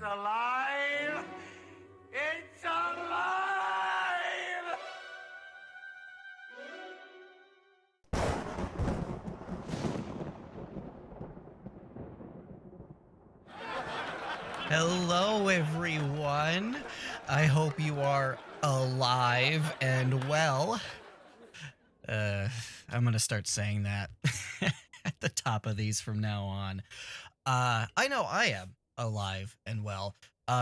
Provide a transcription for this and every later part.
It's alive! It's alive! Hello, everyone. I hope you are alive and well. I'm gonna start saying that at the top of these from now on. I know I am alive and well,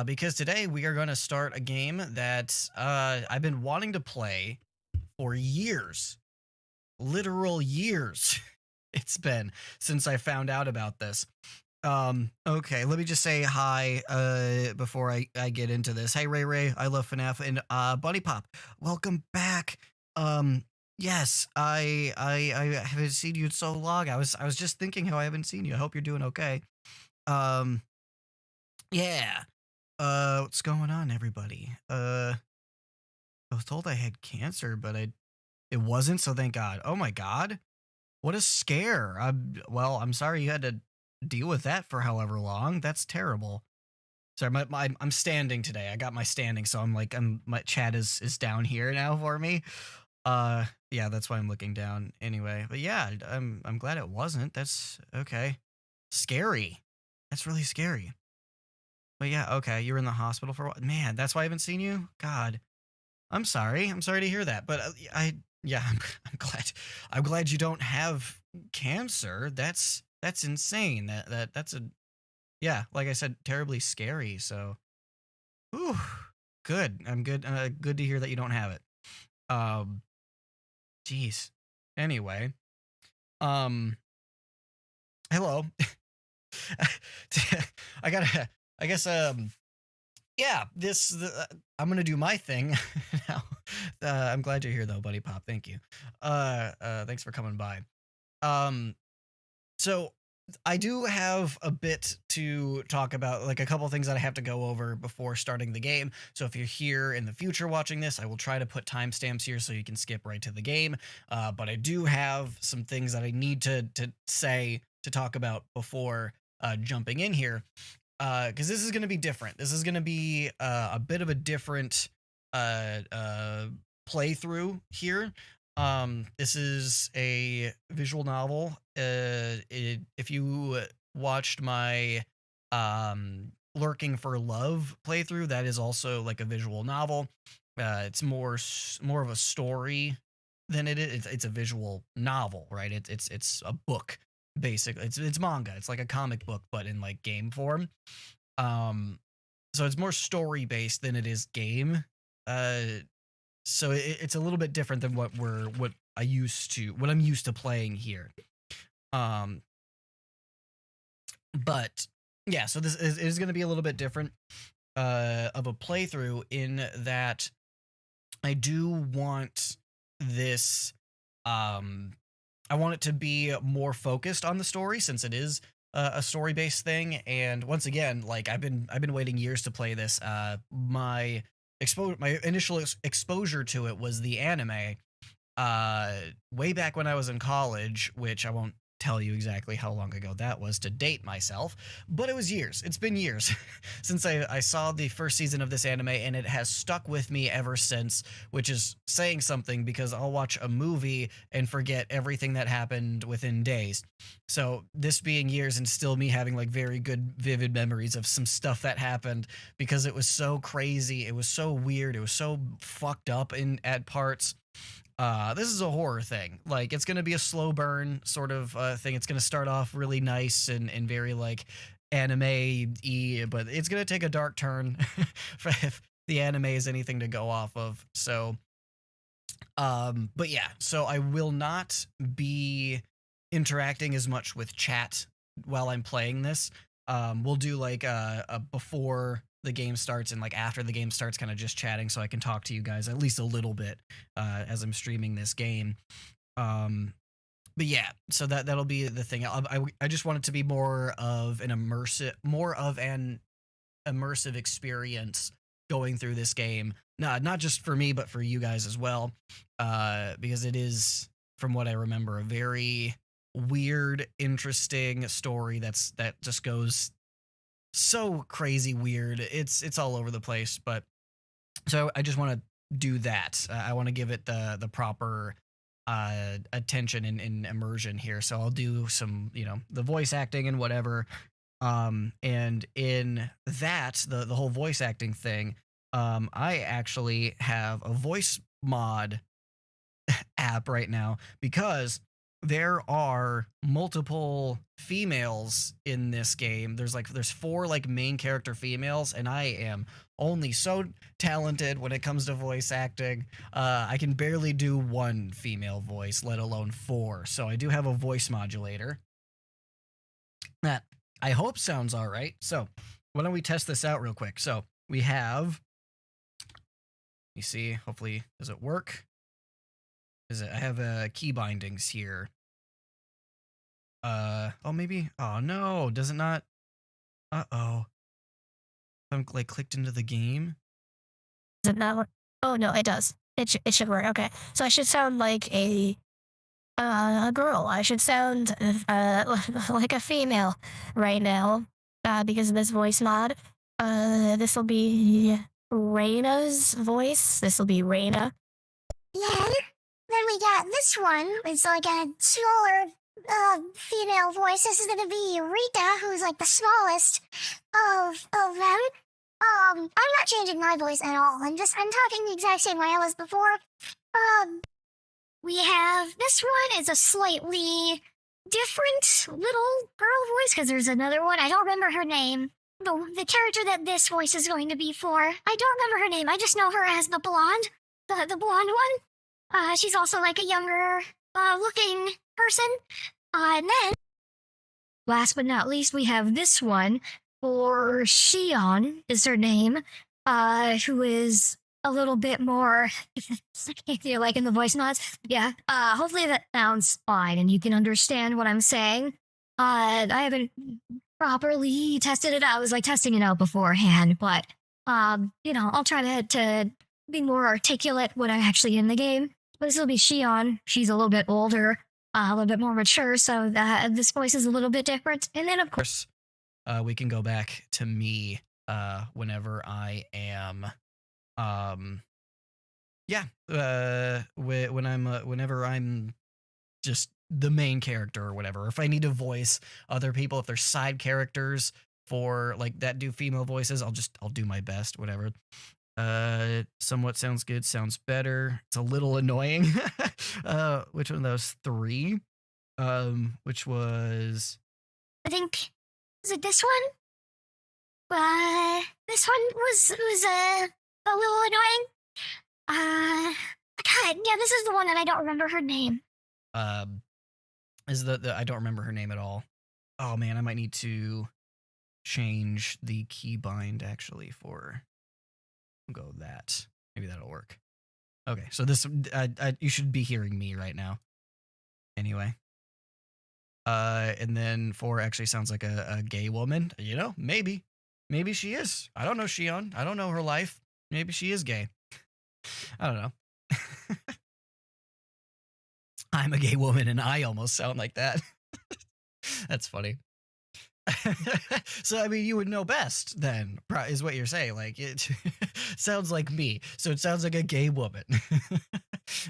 because today we are gonna start a game that I've been wanting to play for years. Literal years. It's been since I found out about this. Okay, let me just say hi before I get into this. Hey Ray, I love FNAF, and Bunny Pop, welcome back. Yes, I haven't seen you in so long. I was just thinking how I haven't seen you. I hope you're doing okay. Yeah. What's going on, everybody? I was told I had cancer, but it wasn't, so thank God. Oh my God. What a scare. I'm sorry you had to deal with that for however long. That's terrible. Sorry, I'm standing today. I got my standing, so my chat is down here now for me. Yeah, that's why I'm looking down anyway. But yeah, I'm glad it wasn't. That's okay. Scary. That's really scary. But yeah, okay, you were in the hospital for what? Man, that's why I haven't seen you? God. I'm sorry. I'm sorry to hear that. But yeah, I'm glad you don't have cancer. That's insane. That's yeah, like I said, terribly scary. So, whew, good. I'm good. Good to hear that you don't have it. Jeez. Anyway, hello. I guess yeah, I'm gonna do my thing now. I'm glad you're here though, Buddy Pop. Thank you. Thanks for coming by. Um, so I do have a bit to talk about, like a couple things that I have to go over before starting the game. So if you're here in the future watching this, I will try to put timestamps here so you can skip right to the game. But I do have some things that I need to say to talk about before jumping in here. Because this is going to be different. This is going to be a bit of a different uh, uh, playthrough here. This is a visual novel. If you watched my Lurking for Love playthrough, that is also like a visual novel. It's more of a story than it is. It's a visual novel, right? It's a book basically. It's manga. It's like a comic book, but in like game form. Um, so it's more story based than it is game. Uh, so it's a little bit different than what I'm used to playing here. Um, but yeah, so this is going to be a little bit different of a playthrough in that I do want this I want it to be more focused on the story since it is a story based thing. And once again, like I've been waiting years to play this. My initial exposure to it was the anime way back when I was in college, which I won't tell you exactly how long ago that was to date myself, but it was years. It's been years since I saw the first season of this anime, and it has stuck with me ever since, which is saying something because I'll watch a movie and forget everything that happened within days. So this being years and still me having like very good vivid memories of some stuff that happened because it was so crazy, it was so weird, it was so fucked up at parts. This is a horror thing. Like, it's going to be a slow burn sort of thing. It's going to start off really nice and very, like, anime-y, but it's going to take a dark turn if the anime is anything to go off of. So, but yeah, so I will not be interacting as much with chat while I'm playing this. We'll do, like, a before the game starts and like after the game starts, kind of just chatting so I can talk to you guys at least a little bit as I'm streaming this game. But yeah, so that'll be the thing. I just want it to be more of an immersive experience going through this game. Not just for me, but for you guys as well, because it is, from what I remember, a very weird, interesting story that just goes so crazy weird. It's all over the place, but so I just want to do that. I want to give it the proper attention and immersion here. So I'll do some, the voice acting and whatever. And in that, the whole voice acting thing, I actually have a voice mod app right now because there are multiple females in this game. There's 4 like main character females, and I am only so talented when it comes to voice acting. I can barely do 1 female voice, let alone 4. So I do have a voice modulator that I hope sounds all right. So why don't we test this out real quick? So we have, you see, hopefully, does it work? I have key bindings here. Oh, maybe. Oh no, does it not? Uh-oh. I'm like clicked into the game. Does it not work? Oh no, it does. It should work. Okay, so I should sound like a girl. I should sound like a female right now because of this voice mod. This will be Raina's voice. This will be Raina. Yeah. Then we got this one. It's like a smaller female voice. This is gonna be Rita, who's like the smallest of them. I'm not changing my voice at all. I'm talking the exact same way I was before. We have this one is a slightly different little girl voice because there's another one. I don't remember her name. The character that this voice is going to be for. I don't remember her name. I just know her as the blonde, the blonde one. She's also like a younger looking person. And then, last but not least, we have this one for Shion is her name, who is a little bit more. If you're liking the voice mods, yeah. Hopefully that sounds fine and you can understand what I'm saying. I haven't properly tested it out. I was like testing it out beforehand, but I'll try to be more articulate when I'm actually in the game. But this will be Shion. She's a little bit older, a little bit more mature, so that this voice is a little bit different. And then of course, we can go back to me whenever I am whenever I'm just the main character or whatever. If I need to voice other people, if there's side characters for like that do female voices, I'll do my best, whatever. Somewhat sounds good, sounds better. It's a little annoying. Which one of those three? Which was, I think, was it this one? This one was a little annoying. God, yeah, this is the one that I don't remember her name. Is the I don't remember her name at all. Oh man, I might need to change the keybind actually for, we'll go with that. Maybe that'll work. Okay, so this you should be hearing me right now. Anyway. And then 4 actually sounds like a gay woman. You know, maybe she is. I don't know Shion. I don't know her life. Maybe she is gay. I don't know. I'm a gay woman and I almost sound like that. That's funny. So, I mean, you would know best then, is what you're saying. Like, it sounds like me. So it sounds like a gay woman.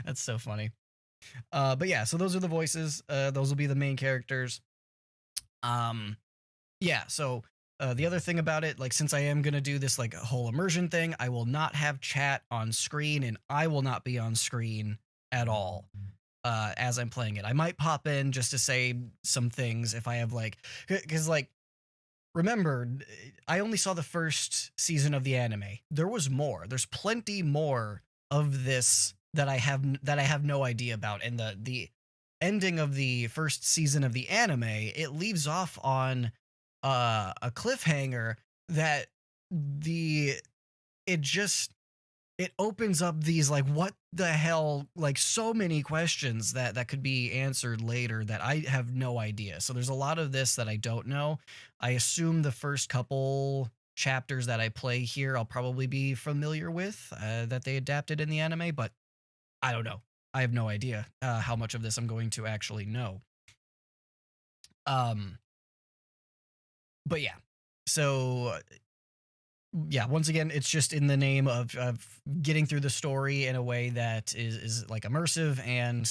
That's so funny. But yeah, so those are the voices. Those will be the main characters. Yeah, so the other thing about it, like, since I am going to do this, like, whole immersion thing, I will not have chat on screen and I will not be on screen at all. As I'm playing it, I might pop in just to say some things if I have like, because like, remember, I only saw the first season of the anime. There was more. There's plenty more of this that I have no idea about. And the ending of the first season of the anime, it leaves off on a cliffhanger that it opens up these, like, what the hell, like, so many questions that could be answered later that I have no idea. So there's a lot of this that I don't know. I assume the first couple chapters that I play here, I'll probably be familiar with, that they adapted in the anime, but I don't know. I have no idea how much of this I'm going to actually know. But yeah, so yeah, once again, it's just in the name of getting through the story in a way that is like immersive and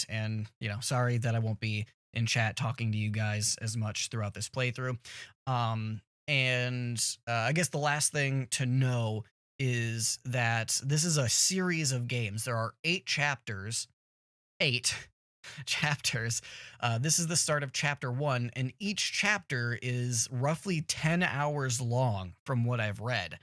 sorry that I won't be in chat talking to you guys as much throughout this playthrough. And I guess the last thing to know is that this is a series of games. There are 8 chapters. 8 chapters. This is the start of chapter 1, and each chapter is roughly 10 hours long from what I've read.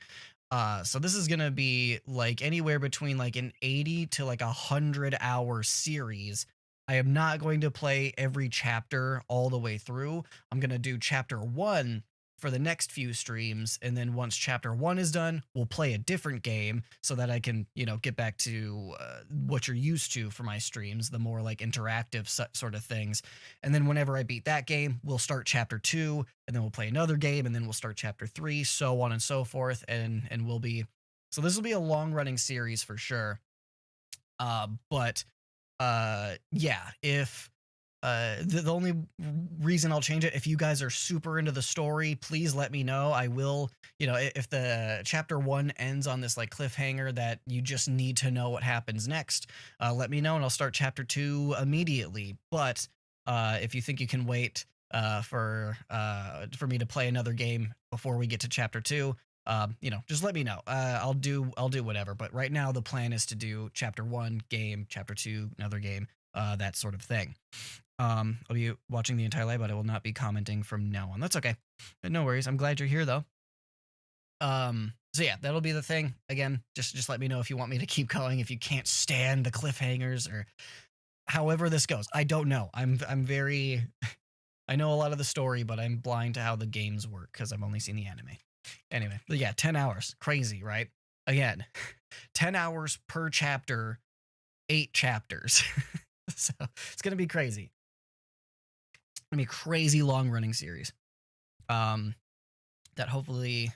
So this is gonna be like anywhere between like an 80 to like 100-hour series. I am not going to play every chapter all the way through. I'm gonna do chapter 1 for the next few streams, and then once chapter 1 is done, we'll play a different game so that I can, get back to what you're used to for my streams, the more like interactive sort of things. And then whenever I beat that game, we'll start chapter 2, and then we'll play another game, and then we'll start chapter 3, so on and so forth, and we'll be, so this will be a long-running series for sure. But yeah, if the only reason I'll change it, if you guys are super into the story, please let me know. I will, if the chapter 1 ends on this like cliffhanger that you just need to know what happens next, let me know and I'll start chapter 2 immediately. But if you think you can wait for me to play another game before we get to chapter 2, just let me know. I'll do whatever. But right now the plan is to do chapter 1 game, chapter 2 another game, that sort of thing. I'll be watching the entire live, but I will not be commenting from now on. That's okay. But no worries. I'm glad you're here though. So yeah, that'll be the thing. Again, just let me know if you want me to keep going, if you can't stand the cliffhangers or however this goes. I don't know. I'm very I know a lot of the story, but I'm blind to how the games work because I've only seen the anime. Anyway, but yeah, 10 hours. Crazy, right? Again, 10 hours per chapter, 8 chapters. So it's going to be crazy. It's going to be a crazy long running series. That hopefully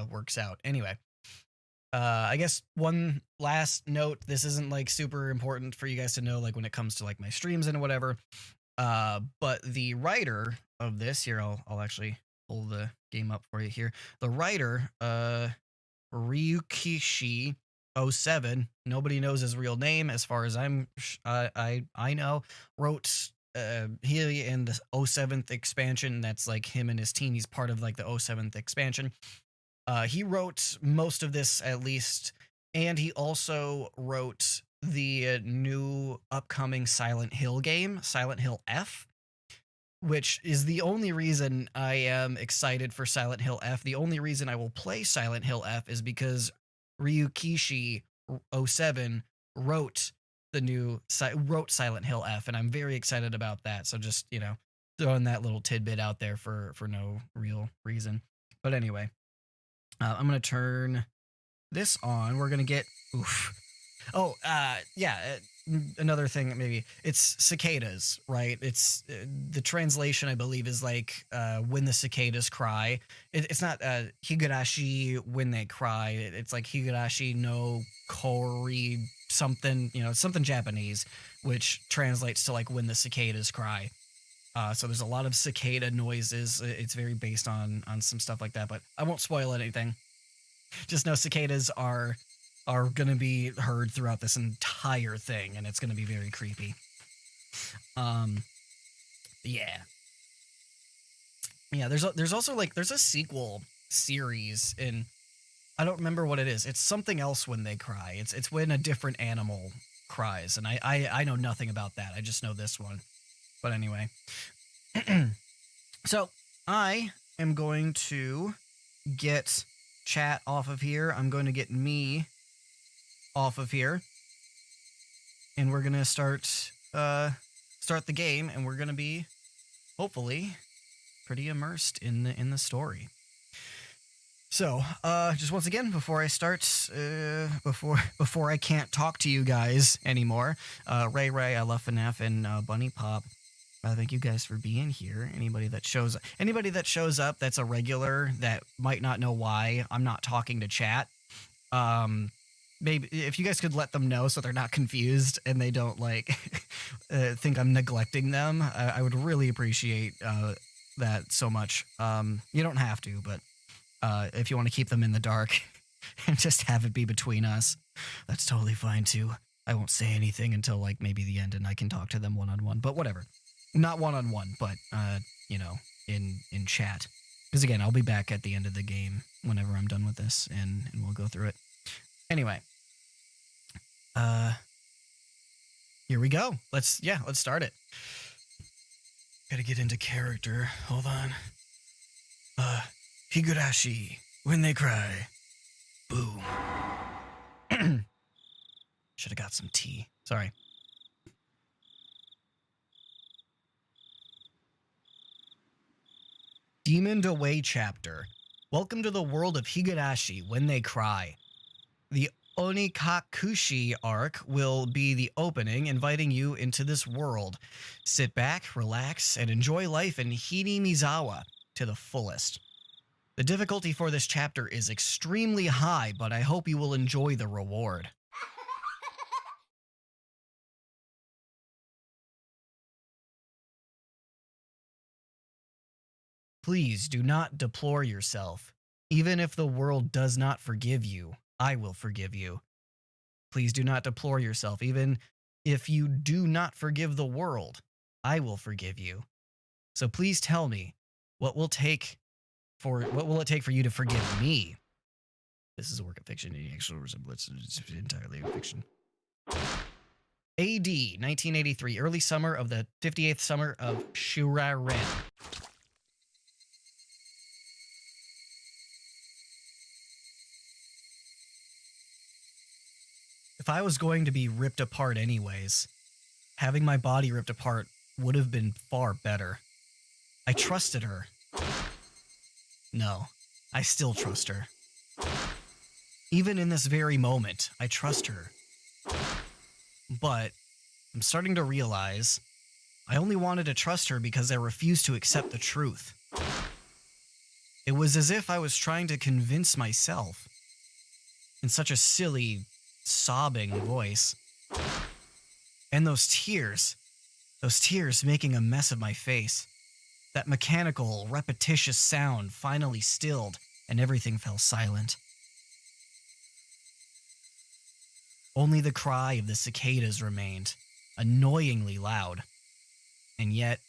works out. Anyway, I guess one last note, this isn't like super important for you guys to know, like when it comes to like my streams and whatever. But the writer of this here, I'll actually pull the game up for you here. The writer, Ryukishi 07, nobody knows his real name as far as I know, wrote he in the 07th expansion. That's like him and his team. He's part of like the 07th expansion. He wrote most of this at least, and he also wrote the new upcoming Silent Hill game, Silent Hill F, which is the only reason I am excited for Silent Hill F. The only reason I will play Silent Hill F is because Ryukishi 07 wrote Silent Hill F, and I'm very excited about that. So just, you know, throwing that little tidbit out there for no real reason. But anyway, I'm going to turn this on. We're going to get... Oof. Oh, yeah, another thing maybe. It's cicadas, right? It's the translation, I believe, is like when the cicadas cry. It's not Higurashi when they cry. It's like Higurashi no kori something, you know, something Japanese, which translates to like when the cicadas cry. So there's a lot of cicada noises. It's very based on some stuff like that, but I won't spoil anything. Just know cicadas are going to be heard throughout this entire thing, and it's going to be very creepy. Yeah. Yeah, there's also like there's a sequel series, and I don't remember what it is. It's something else when they cry. It's when a different animal cries, and I know nothing about that. I just know this one. But anyway. So, I am going to get chat off of here. I'm going to get me off of here, and we're gonna start the game, and we're gonna be hopefully pretty immersed in the story. So just once again, before I start, before I can't talk to you guys anymore, Ray, I love FNAF, and Bunny Pop, thank you guys for being here. Anybody that shows up that's a regular that might not know why I'm not talking to chat, maybe if you guys could let them know so they're not confused and they don't like think I'm neglecting them, I would really appreciate that so much. You don't have to, but if you want to keep them in the dark and just have it be between us, that's totally fine too. I won't say anything until like maybe the end, and I can talk to them one-on-one, but whatever. Not one-on-one, but you know, in chat. Because again, I'll be back at the end of the game whenever I'm done with this, and we'll go through it. Anyway, here we go. Let's start it. Gotta get into character. Hold on. Higurashi, when they cry. Boom. Should have got some tea. Sorry. Demoned Away chapter. Welcome to the world of Higurashi, when they cry. The Onikakushi arc will be the opening, inviting you into this world. Sit back, relax, and enjoy life in Hinamizawa to the fullest. The difficulty for this chapter is extremely high, but I hope you will enjoy the reward. Please do not deplore yourself. Even if the world does not forgive you, I will forgive you. Please do not deplore yourself. Even if you do not forgive the world, I will forgive you. So please tell me, what will it take for you to forgive me? This is a work of fiction. Any actual resemblance is entirely a fiction. AD 1983, early summer of the 58th summer of Shuraren. If I was going to be ripped apart anyways, having my body ripped apart would have been far better. I trusted her. No, I still trust her. Even in this very moment, I trust her. But I'm starting to realize I only wanted to trust her because I refused to accept the truth. It was as if I was trying to convince myself in such a silly, sobbing voice. And those tears making a mess of my face. That mechanical, repetitious sound finally stilled and everything fell silent. Only the cry of the cicadas remained, annoyingly loud. And yet,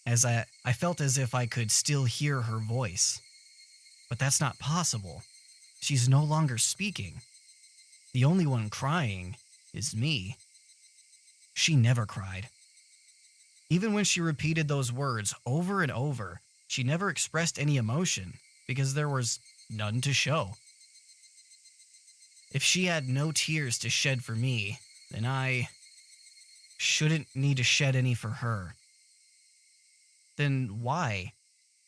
as I felt as if I could still hear her voice. But that's not possible. She's no longer speaking. The only one crying is me. She never cried. Even when she repeated those words over and over, she never expressed any emotion because there was none to show. If she had no tears to shed for me, then I shouldn't need to shed any for her. Then why?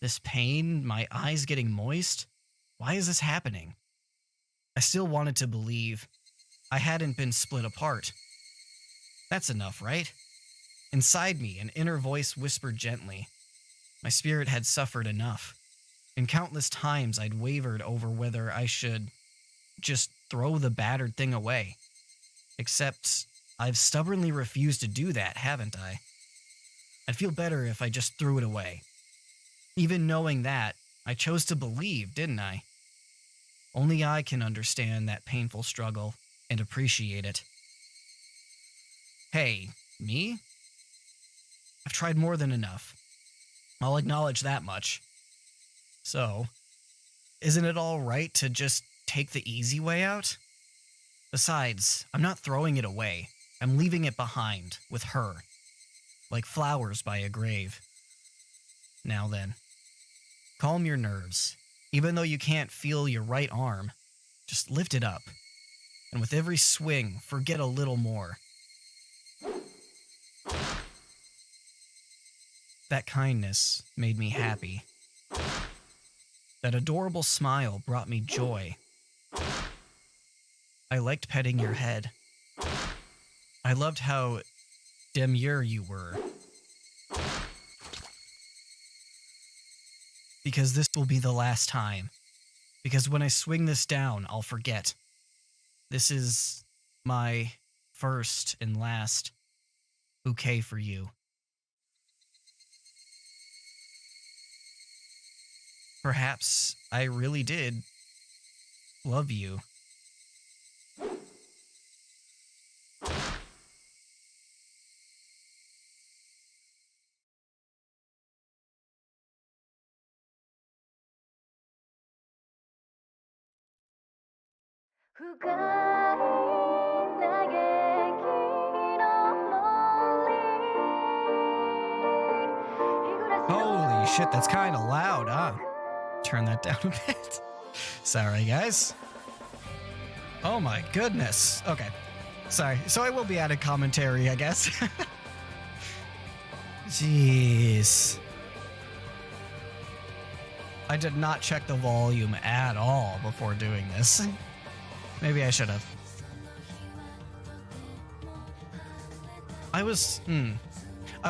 This pain, my eyes getting moist? Why is this happening? I still wanted to believe I hadn't been split apart. That's enough, right? Inside me, an inner voice whispered gently. My spirit had suffered enough. And countless times I'd wavered over whether I should just throw the battered thing away. Except I've stubbornly refused to do that, haven't I? I'd feel better if I just threw it away. Even knowing that, I chose to believe, didn't I? Only I can understand that painful struggle and appreciate it. Hey, me? I've tried more than enough. I'll acknowledge that much. So, isn't it all right to just take the easy way out? Besides, I'm not throwing it away. I'm leaving it behind with her, like flowers by a grave. Now then, calm your nerves. Even though you can't feel your right arm, just lift it up. And with every swing, forget a little more. That kindness made me happy. That adorable smile brought me joy. I liked petting your head. I loved how demure you were. Because this will be the last time. Because when I swing this down, I'll forget. This is my first and last bouquet for you. Perhaps I really did love you. Holy shit, that's kind of loud, huh? Turn that down a bit. Sorry, guys. Oh my goodness. Okay. Sorry. So I will be adding commentary, I guess. Jeez. I did not check the volume at all before doing this. Maybe I should have. I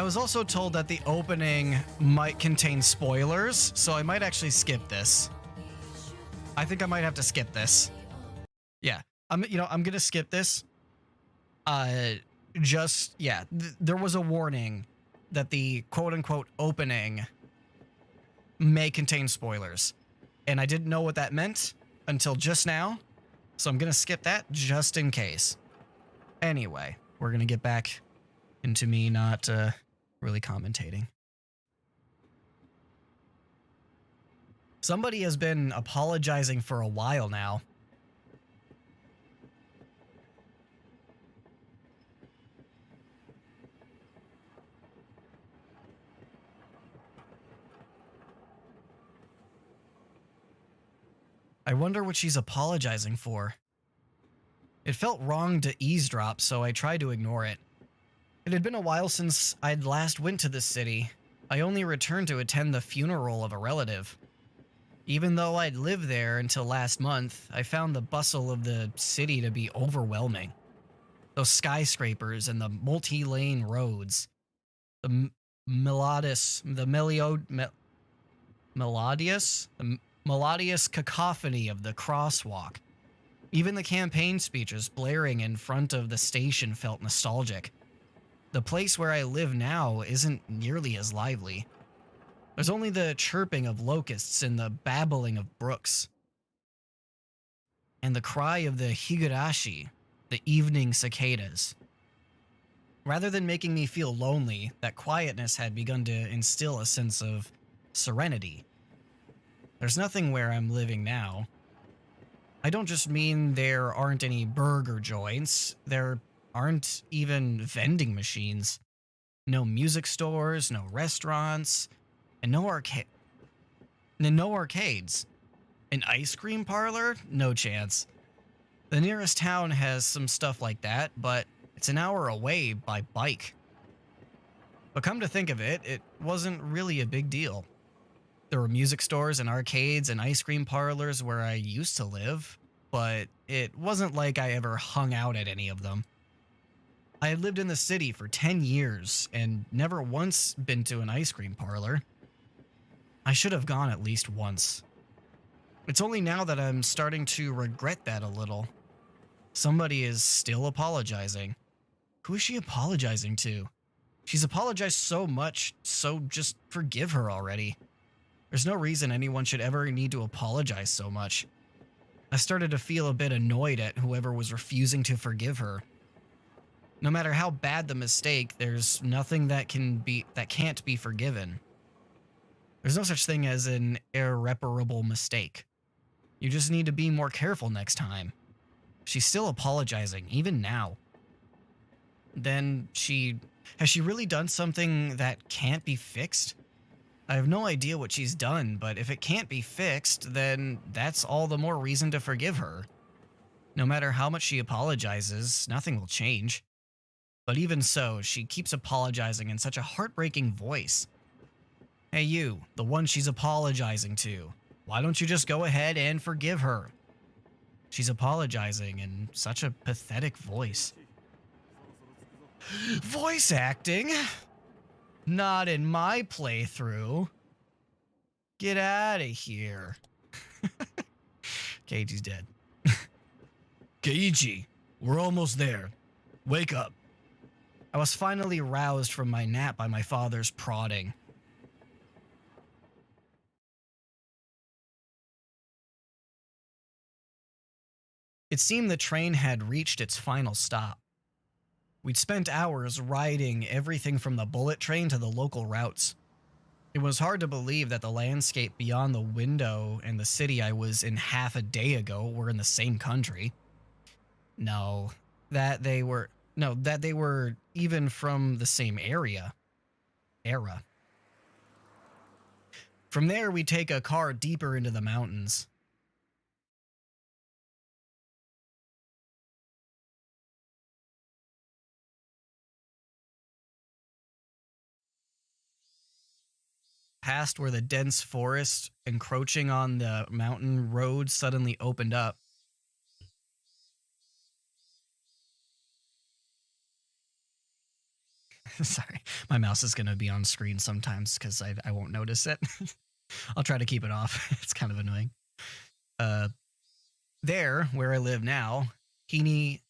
was also told that the opening might contain spoilers, so I might actually skip this. I think I might have to skip this. Yeah, I'm gonna skip this. There was a warning that the quote-unquote opening may contain spoilers, and I didn't know what that meant until just now, so I'm gonna skip that just in case. Anyway, we're gonna get back into me not really commentating. Somebody has been apologizing for a while now. I wonder what she's apologizing for. It felt wrong to eavesdrop, so I tried to ignore it. It had been a while since I'd last went to this city. I only returned to attend the funeral of a relative. Even though I'd lived there until last month, I found the bustle of the city to be overwhelming. Those skyscrapers and the multi-lane roads, the melodious cacophony of the crosswalk. Even the campaign speeches blaring in front of the station felt nostalgic. The place where I live now isn't nearly as lively. There's only the chirping of locusts and the babbling of brooks. And the cry of the Higurashi, the evening cicadas. Rather than making me feel lonely, that quietness had begun to instill a sense of serenity. There's nothing where I'm living now. I don't just mean there aren't any burger joints, there aren't even vending machines. No music stores, no restaurants, and no arcades. An ice cream parlor? No chance. The nearest town has some stuff like that, but it's an hour away by bike. But come to think of it, it wasn't really a big deal. There were music stores and arcades and ice cream parlors where I used to live, but it wasn't like I ever hung out at any of them. I had lived in the city for 10 years and never once been to an ice cream parlor. I should have gone at least once. It's only now that I'm starting to regret that a little. Somebody is still apologizing. Who is she apologizing to? She's apologized so much, so just forgive her already. There's no reason anyone should ever need to apologize so much. I started to feel a bit annoyed at whoever was refusing to forgive her. No matter how bad the mistake, there's nothing that can't be forgiven. There's no such thing as an irreparable mistake. You just need to be more careful next time. She's still apologizing, even now. Then has she really done something that can't be fixed? I have no idea what she's done, but if it can't be fixed, then that's all the more reason to forgive her. No matter how much she apologizes, nothing will change. But even so, she keeps apologizing in such a heartbreaking voice. Hey you, the one she's apologizing to, why don't you just go ahead and forgive her? She's apologizing in such a pathetic voice. Voice acting? Not in my playthrough. Get out of here. Keiji's dead. Keiji, we're almost there. Wake up. I was finally roused from my nap by my father's prodding. It seemed the train had reached its final stop. We'd spent hours riding everything from the bullet train to the local routes. It was hard to believe that the landscape beyond the window and the city I was in half a day ago were in the same country. That they were even from the same era. From there, we take a car deeper into the mountains. Past where the dense forest encroaching on the mountain road suddenly opened up. Sorry, my mouse is going to be on screen sometimes because I won't notice it. I'll try to keep it off. It's kind of annoying. There, where I live now, Hinamizawa.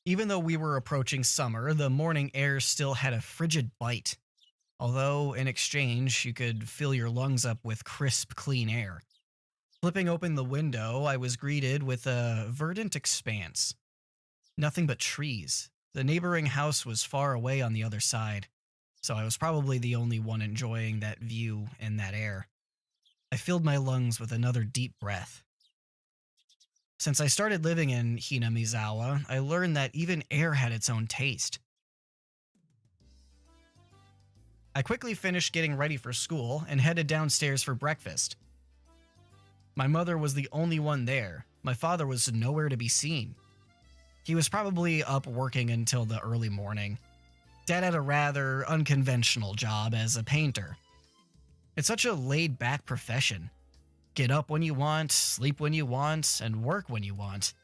Even though we were approaching summer, the morning air still had a frigid bite. Although, in exchange, you could fill your lungs up with crisp, clean air. Flipping open the window, I was greeted with a verdant expanse. Nothing but trees. The neighboring house was far away on the other side, so I was probably the only one enjoying that view and that air. I filled my lungs with another deep breath. Since I started living in Hinamizawa, I learned that even air had its own taste. I quickly finished getting ready for school and headed downstairs for breakfast. My mother was the only one there. My father was nowhere to be seen. He was probably up working until the early morning. Dad had a rather unconventional job as a painter. It's such a laid-back profession. Get up when you want, sleep when you want, and work when you want.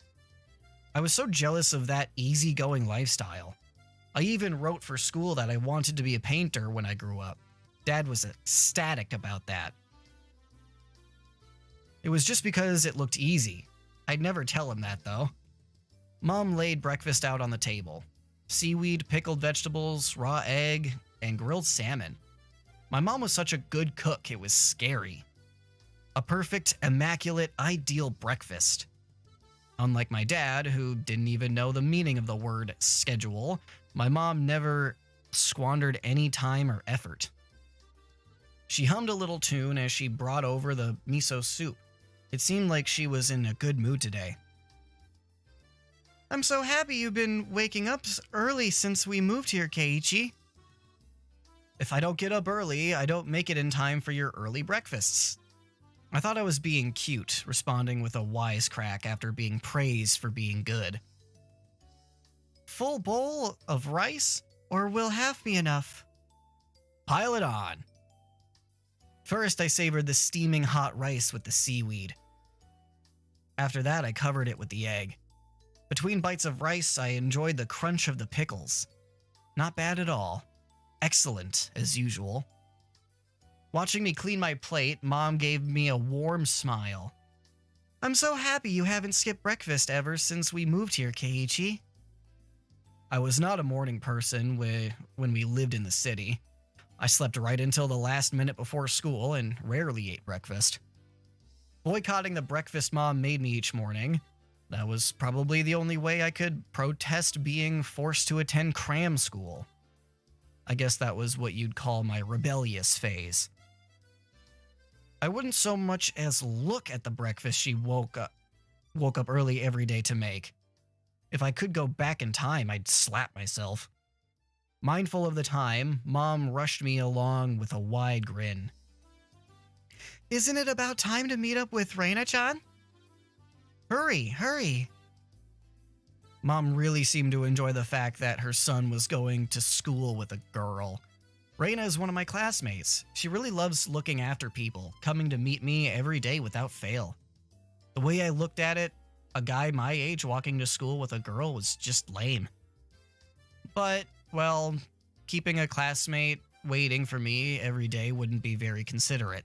I was so jealous of that easygoing lifestyle. I even wrote for school that I wanted to be a painter when I grew up. Dad was ecstatic about that. It was just because it looked easy. I'd never tell him that, though. Mom laid breakfast out on the table. Seaweed, pickled vegetables, raw egg, and grilled salmon. My mom was such a good cook, it was scary. A perfect, immaculate, ideal breakfast. Unlike my dad, who didn't even know the meaning of the word schedule, my mom never squandered any time or effort. She hummed a little tune as she brought over the miso soup. It seemed like she was in a good mood today. I'm so happy you've been waking up early since we moved here, Keiichi. If I don't get up early, I don't make it in time for your early breakfasts. I thought I was being cute, responding with a wisecrack after being praised for being good. Full bowl of rice, or will half be enough? Pile it on. First, I savored the steaming hot rice with the seaweed. After that, I covered it with the egg. Between bites of rice, I enjoyed the crunch of the pickles. Not bad at all. Excellent, as usual. Watching me clean my plate, Mom gave me a warm smile. I'm so happy you haven't skipped breakfast ever since we moved here, Keiichi. I was not a morning person when we lived in the city. I slept right until the last minute before school and rarely ate breakfast. Boycotting the breakfast Mom made me each morning, that was probably the only way I could protest being forced to attend cram school. I guess that was what you'd call my rebellious phase. I wouldn't so much as look at the breakfast she woke up early every day to make. If I could go back in time, I'd slap myself. Mindful of the time, Mom rushed me along with a wide grin. Isn't it about time to meet up with Reina-chan? Hurry, hurry. Mom really seemed to enjoy the fact that her son was going to school with a girl. Reina is one of my classmates. She really loves looking after people, coming to meet me every day without fail. The way I looked at it, a guy my age walking to school with a girl was just lame. But, well, keeping a classmate waiting for me every day wouldn't be very considerate.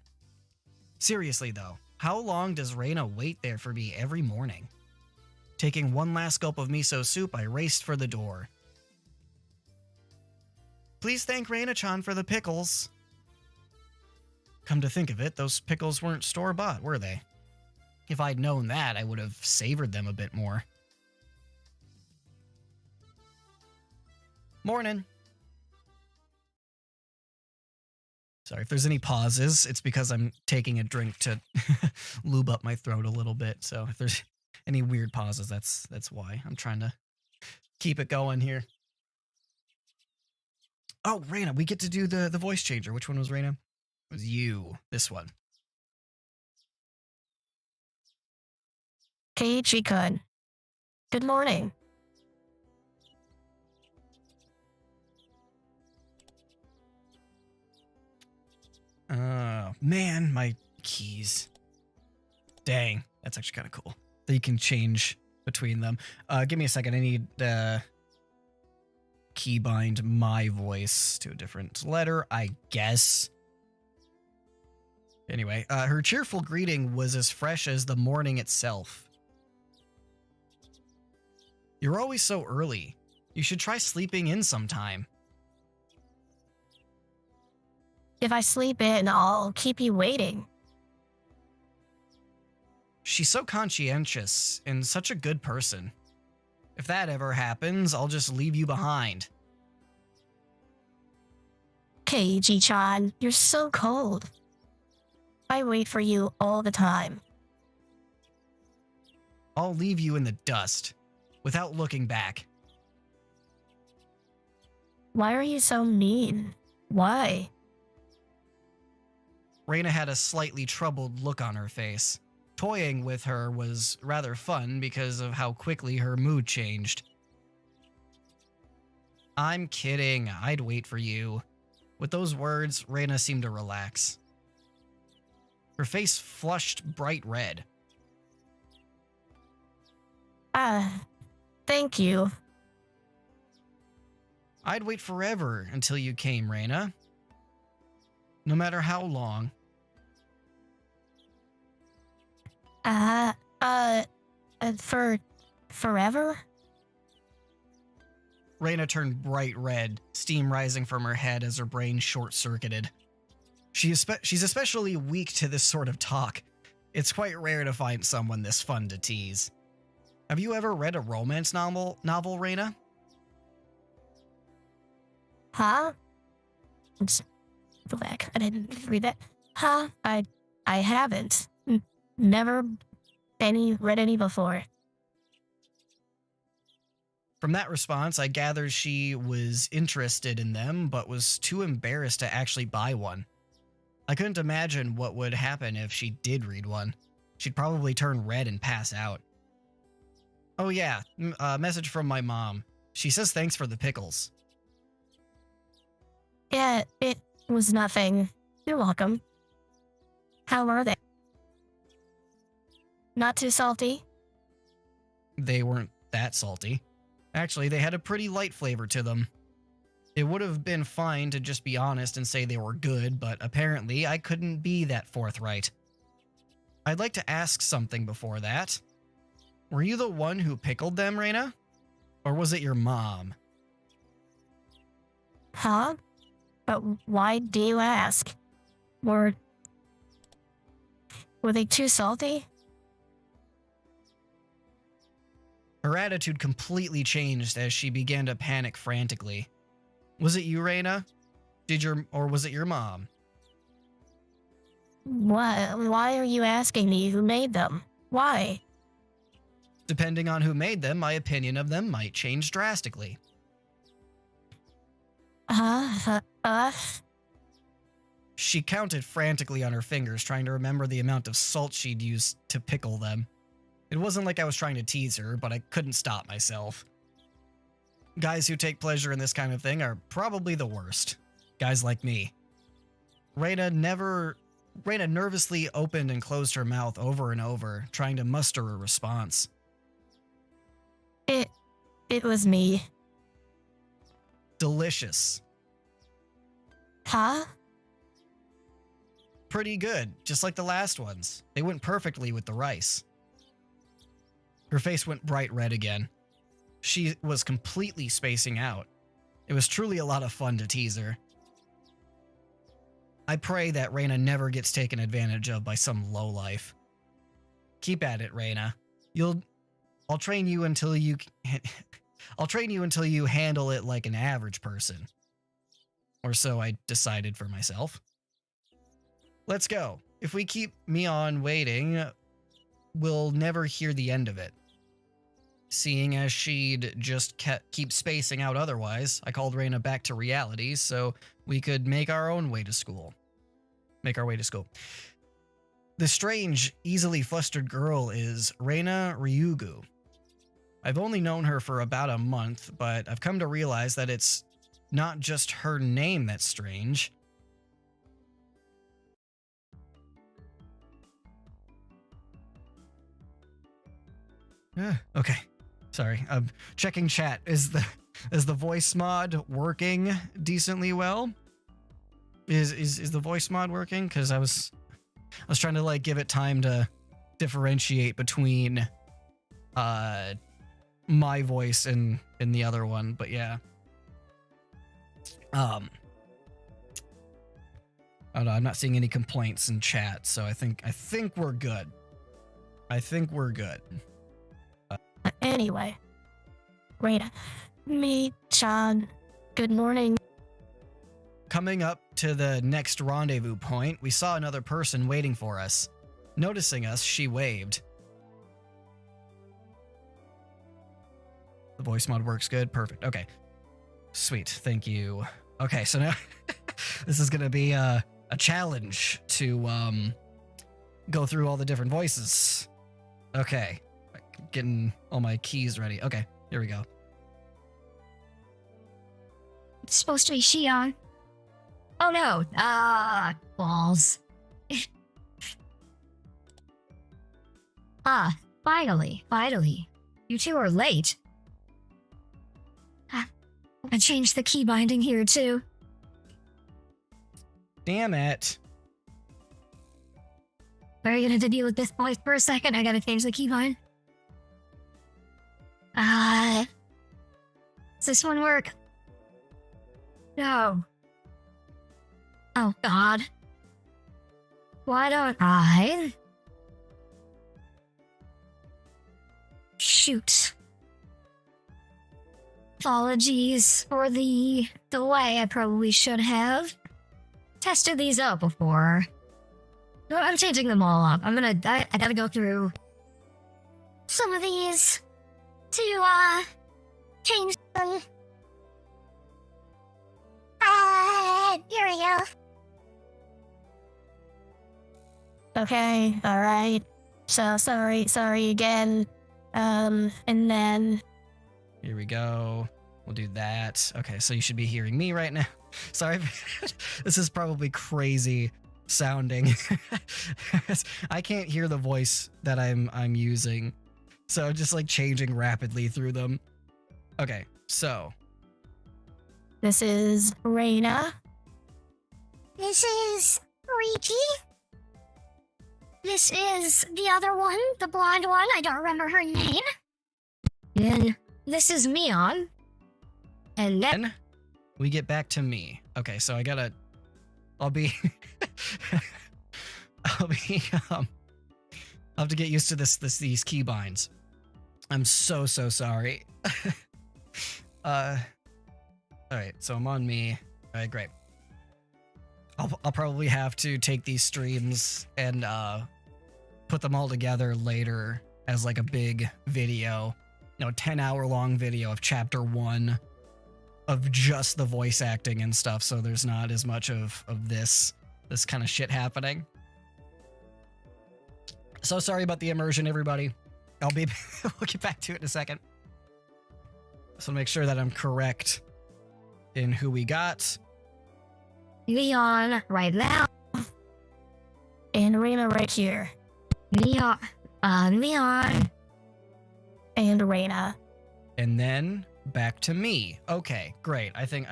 Seriously though, how long does Reina wait there for me every morning? Taking one last gulp of miso soup, I raced for the door. Please thank Reina-chan for the pickles. Come to think of it, those pickles weren't store-bought, were they? If I'd known that, I would have savored them a bit more. Morning. Sorry, if there's any pauses, it's because I'm taking a drink to lube up my throat a little bit. So if there's any weird pauses, that's why. I'm trying to keep it going here. Oh, Reina, we get to do the voice changer. Which one was Reina? It was you. This one. Keiichi-kun. Good morning. Man, my keys. Dang, that's actually kind of cool. That you can change between them. Give me a second. I need keybind my voice to a different letter, I guess. Anyway, her cheerful greeting was as fresh as the morning itself. You're always so early. You should try sleeping in sometime. If I sleep in, I'll keep you waiting. She's so conscientious and such a good person. If that ever happens, I'll just leave you behind. Keiichi-chan, you're so cold. I wait for you all the time. I'll leave you in the dust, without looking back. Why are you so mean? Why? Reina had a slightly troubled look on her face. Toying with her was rather fun because of how quickly her mood changed. I'm kidding, I'd wait for you. With those words, Reina seemed to relax. Her face flushed bright red. Thank you. I'd wait forever until you came, Reina. No matter how long. For forever? Reina turned bright red, steam rising from her head as her brain short-circuited. She's especially weak to this sort of talk. It's quite rare to find someone this fun to tease. Have you ever read a romance novel, Reina? Huh? Go back. I didn't read that. Huh? I haven't. Never read any before. From that response, I gathered she was interested in them, but was too embarrassed to actually buy one. I couldn't imagine what would happen if she did read one. She'd probably turn red and pass out. Oh yeah, a message from my mom. She says thanks for the pickles. Yeah, it was nothing. You're welcome. How are they? Not too salty? They weren't that salty. Actually, they had a pretty light flavor to them. It would have been fine to just be honest and say they were good, but apparently I couldn't be that forthright. I'd like to ask something before that. Were you the one who pickled them, Reina? Or was it your mom? Huh? But why do you ask? Were they too salty? Her attitude completely changed as she began to panic frantically. Was it you, Reina? Or was it your mom? Why are you asking me who made them? Why? Depending on who made them, my opinion of them might change drastically. She counted frantically on her fingers, trying to remember the amount of salt she'd used to pickle them. It wasn't like I was trying to tease her, but I couldn't stop myself. Guys who take pleasure in this kind of thing are probably the worst. Guys like me. Reina nervously opened and closed her mouth over and over, trying to muster a response. It was me. Delicious. Huh? Pretty good, just like the last ones. They went perfectly with the rice. Her face went bright red again. She was completely spacing out. It was truly a lot of fun to tease her. I pray that Reina never gets taken advantage of by some lowlife. Keep at it, Reina. I'll train you until you handle it like an average person. Or so I decided for myself. Let's go. If we keep Mion waiting, we'll never hear the end of it. Seeing as she'd just keep spacing out otherwise, I called Reina back to reality so we could make our way to school. The strange, easily flustered girl is Reina Ryugu. I've only known her for about a month, but I've come to realize that it's not just her name that's strange. Okay. Sorry. I'm checking chat. Is the voice mod working decently well? Is the voice mod working? Because I was trying to like give it time to differentiate between my voice and the other one, but yeah. I don't know, I'm not seeing any complaints in chat, so I think we're good. Anyway. Reina. Me-chan. Good morning. Coming up to the next rendezvous point, we saw another person waiting for us. Noticing us, she waved. The voice mod works good. Perfect. Okay. Sweet. Thank you. Okay, so now this is going to be a challenge to go through all the different voices. Okay, getting all my keys ready. Okay, here we go. It's supposed to be Shion. Oh no. Balls. Finally. You two are late. I changed the key binding here too. Damn it. Are you gonna deal with this voice for a second? I gotta change the keybind. Does this one work? No. Oh god. Why don't I? Shoot. Apologies for the delay. I probably should have tested these out before. No, I'm changing them all up. I gotta go through some of these to, change them. Here we go. Okay, alright. So, sorry again. And then... Here we go. We'll do that. Okay, so you should be hearing me right now. Sorry, this is probably crazy sounding. I can't hear the voice that I'm using, so I'm just like changing rapidly through them. Okay, so This is Reina. This is Riki. This is the other one, the blonde one. I don't remember her name. Then this is Mion. And then we get back to me. Okay, so I'll be I'll have to get used to these keybinds. I'm so sorry. All right, so I'm on me. All right, great. I'll probably have to take these streams and put them all together later as like a big video, 10-hour long video of chapter 1 of just the voice acting and stuff, so there's not as much of this kind of shit happening. So sorry about the immersion, everybody. We'll get back to it in a second. So make sure that I'm correct in who we got. Leon right now. And Reina right here. Leon. And Reina. And then back to me. Okay, great. I think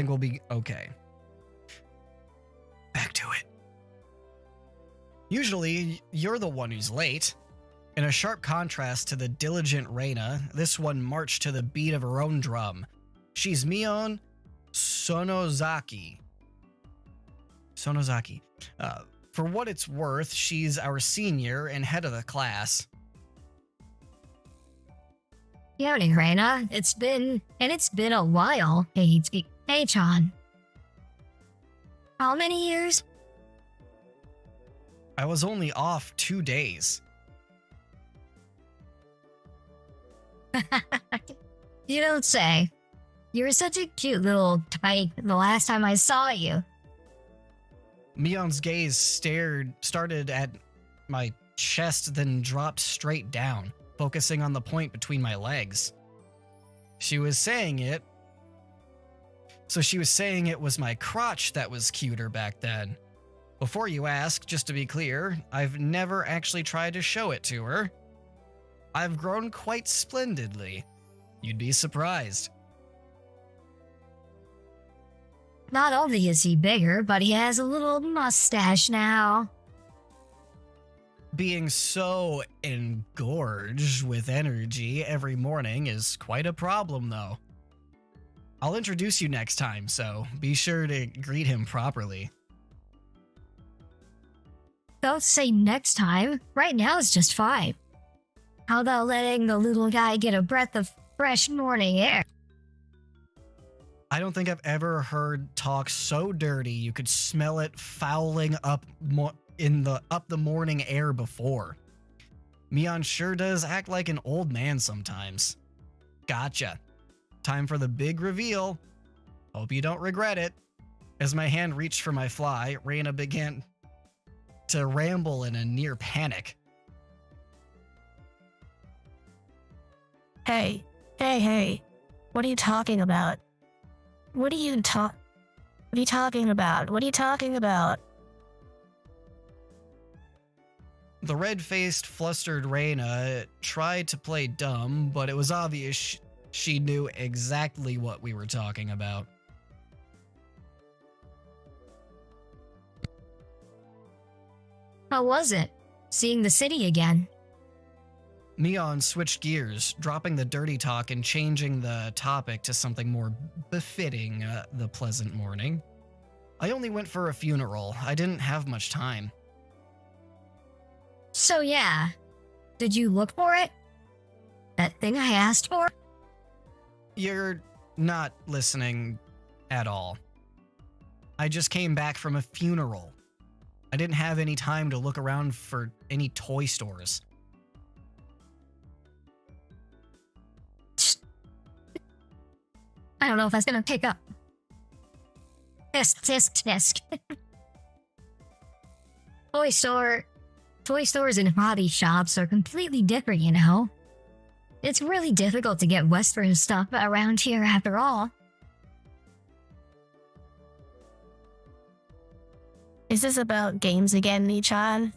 we'll be okay. Back to it. Usually, you're the one who's late. In a sharp contrast to the diligent Reina, this one marched to the beat of her own drum. She's Mion Sonozaki. For what it's worth, she's our senior and head of the class. Howdy, Reina. It's been a while. Hey, Chan. How many years? I was only off 2 days. You don't say. You were such a cute little tyke the last time I saw you. Mion's gaze started at my chest, then dropped straight down, focusing on the point between my legs. She was saying it was my crotch that was cuter back then. Before you ask, just to be clear, I've never actually tried to show it to her. I've grown quite splendidly. You'd be surprised. Not only is he bigger, but he has a little mustache now. Being so engorged with energy every morning is quite a problem, though. I'll introduce you next time, so be sure to greet him properly. Don't say next time. Right now is just fine. How about letting the little guy get a breath of fresh morning air? I don't think I've ever heard talk so dirty you could smell it fouling up the morning air before. Mion sure does act like an old man sometimes. Gotcha. Time for the big reveal. Hope you don't regret it. As my hand reached for my fly, Raina began to ramble in a near panic. Hey, hey. What are you talking about? What are you talking about? What are you talking about? The red-faced, flustered Raina tried to play dumb, but it was obvious she knew exactly what we were talking about. How was it? Seeing the city again? Neon switched gears, dropping the dirty talk and changing the topic to something more befitting the pleasant morning. I only went for a funeral. I didn't have much time. So yeah, did you look for it? That thing I asked for? You're not listening at all. I just came back from a funeral. I didn't have any time to look around for any toy stores. I don't know if that's gonna pick up. Tisk. Toy stores and hobby shops are completely different, you know? It's really difficult to get Western stuff around here after all. Is this about games again, Nichan?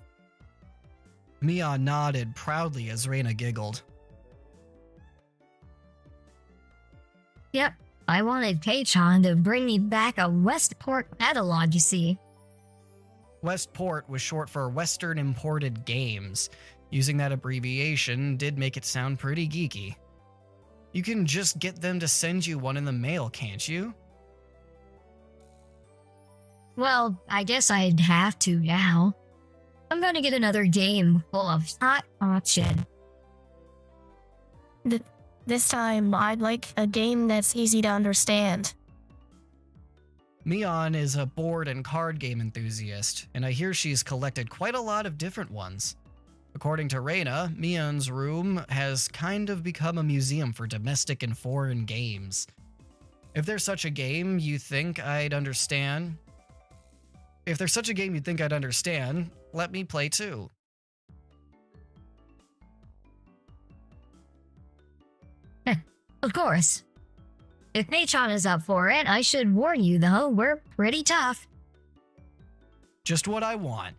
Mia nodded proudly as Raina giggled. Yep, I wanted K-chan to bring me back a Westport catalog, you see. Westport was short for Western Imported Games. Using that abbreviation did make it sound pretty geeky. You can just get them to send you one in the mail, can't you? Well, I guess I'd have to now. I'm gonna get another game full of hot option. This time, I'd like a game that's easy to understand. Mion is a board and card game enthusiast, and I hear she's collected quite a lot of different ones. According to Raina, Mion's room has kind of become a museum for domestic and foreign games. If there's such a game you think I'd understand, let me play too. Of course. If Mei-chan is up for it, I should warn you though, we're pretty tough. Just what I want.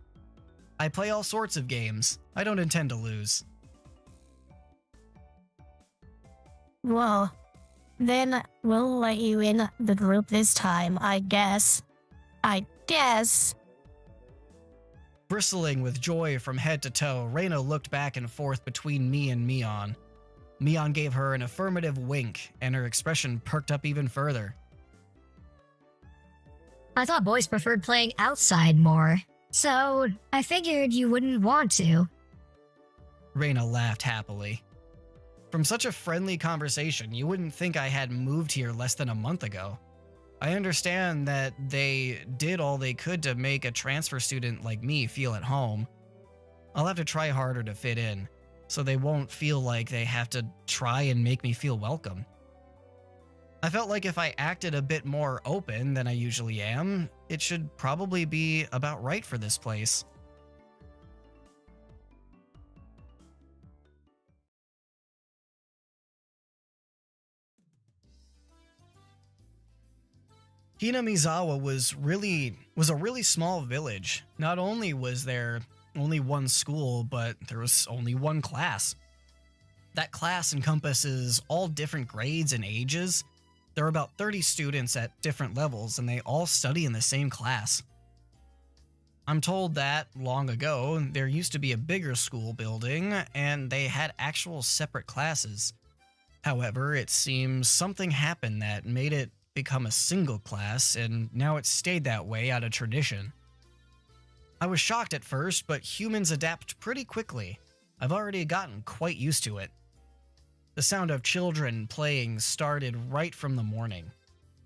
I play all sorts of games. I don't intend to lose. Well, then we'll let you in the group this time, I guess. Bristling with joy from head to toe, Raina looked back and forth between me and Mion. Mion gave her an affirmative wink, and her expression perked up even further. I thought boys preferred playing outside more, so I figured you wouldn't want to. Raina laughed happily. From such a friendly conversation, you wouldn't think I had moved here less than a month ago. I understand that they did all they could to make a transfer student like me feel at home. I'll have to try harder to fit in, so they won't feel like they have to try and make me feel welcome. I felt like if I acted a bit more open than I usually am, it should probably be about right for this place. Hinamizawa was a really small village. Not only was there only one school, but there was only one class. That class encompasses all different grades and ages. There are about 30 students at different levels, and they all study in the same class. I'm told that, long ago, there used to be a bigger school building, and they had actual separate classes. However, it seems something happened that made it become a single class, and now it's stayed that way out of tradition. I was shocked at first, but humans adapt pretty quickly. I've already gotten quite used to it. The sound of children playing started right from the morning.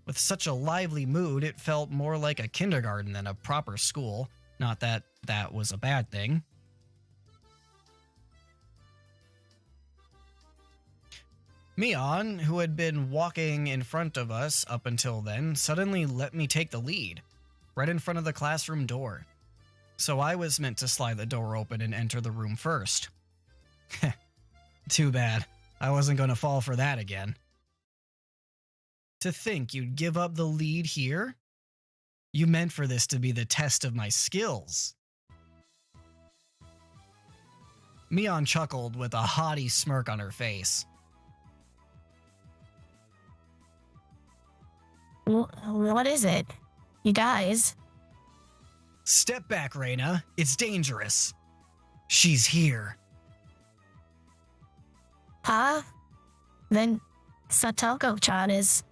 With such a lively mood, it felt more like a kindergarten than a proper school. Not that that was a bad thing. Mion, who had been walking in front of us up until then, suddenly let me take the lead, right in front of the classroom door. So I was meant to slide the door open and enter the room first. Too bad. I wasn't going to fall for that again. To think you'd give up the lead here? You meant for this to be the test of my skills. Mion chuckled with a haughty smirk on her face. What is it? You guys? Step back, Reina. It's dangerous. She's here. Huh? Then Satoko-chan is...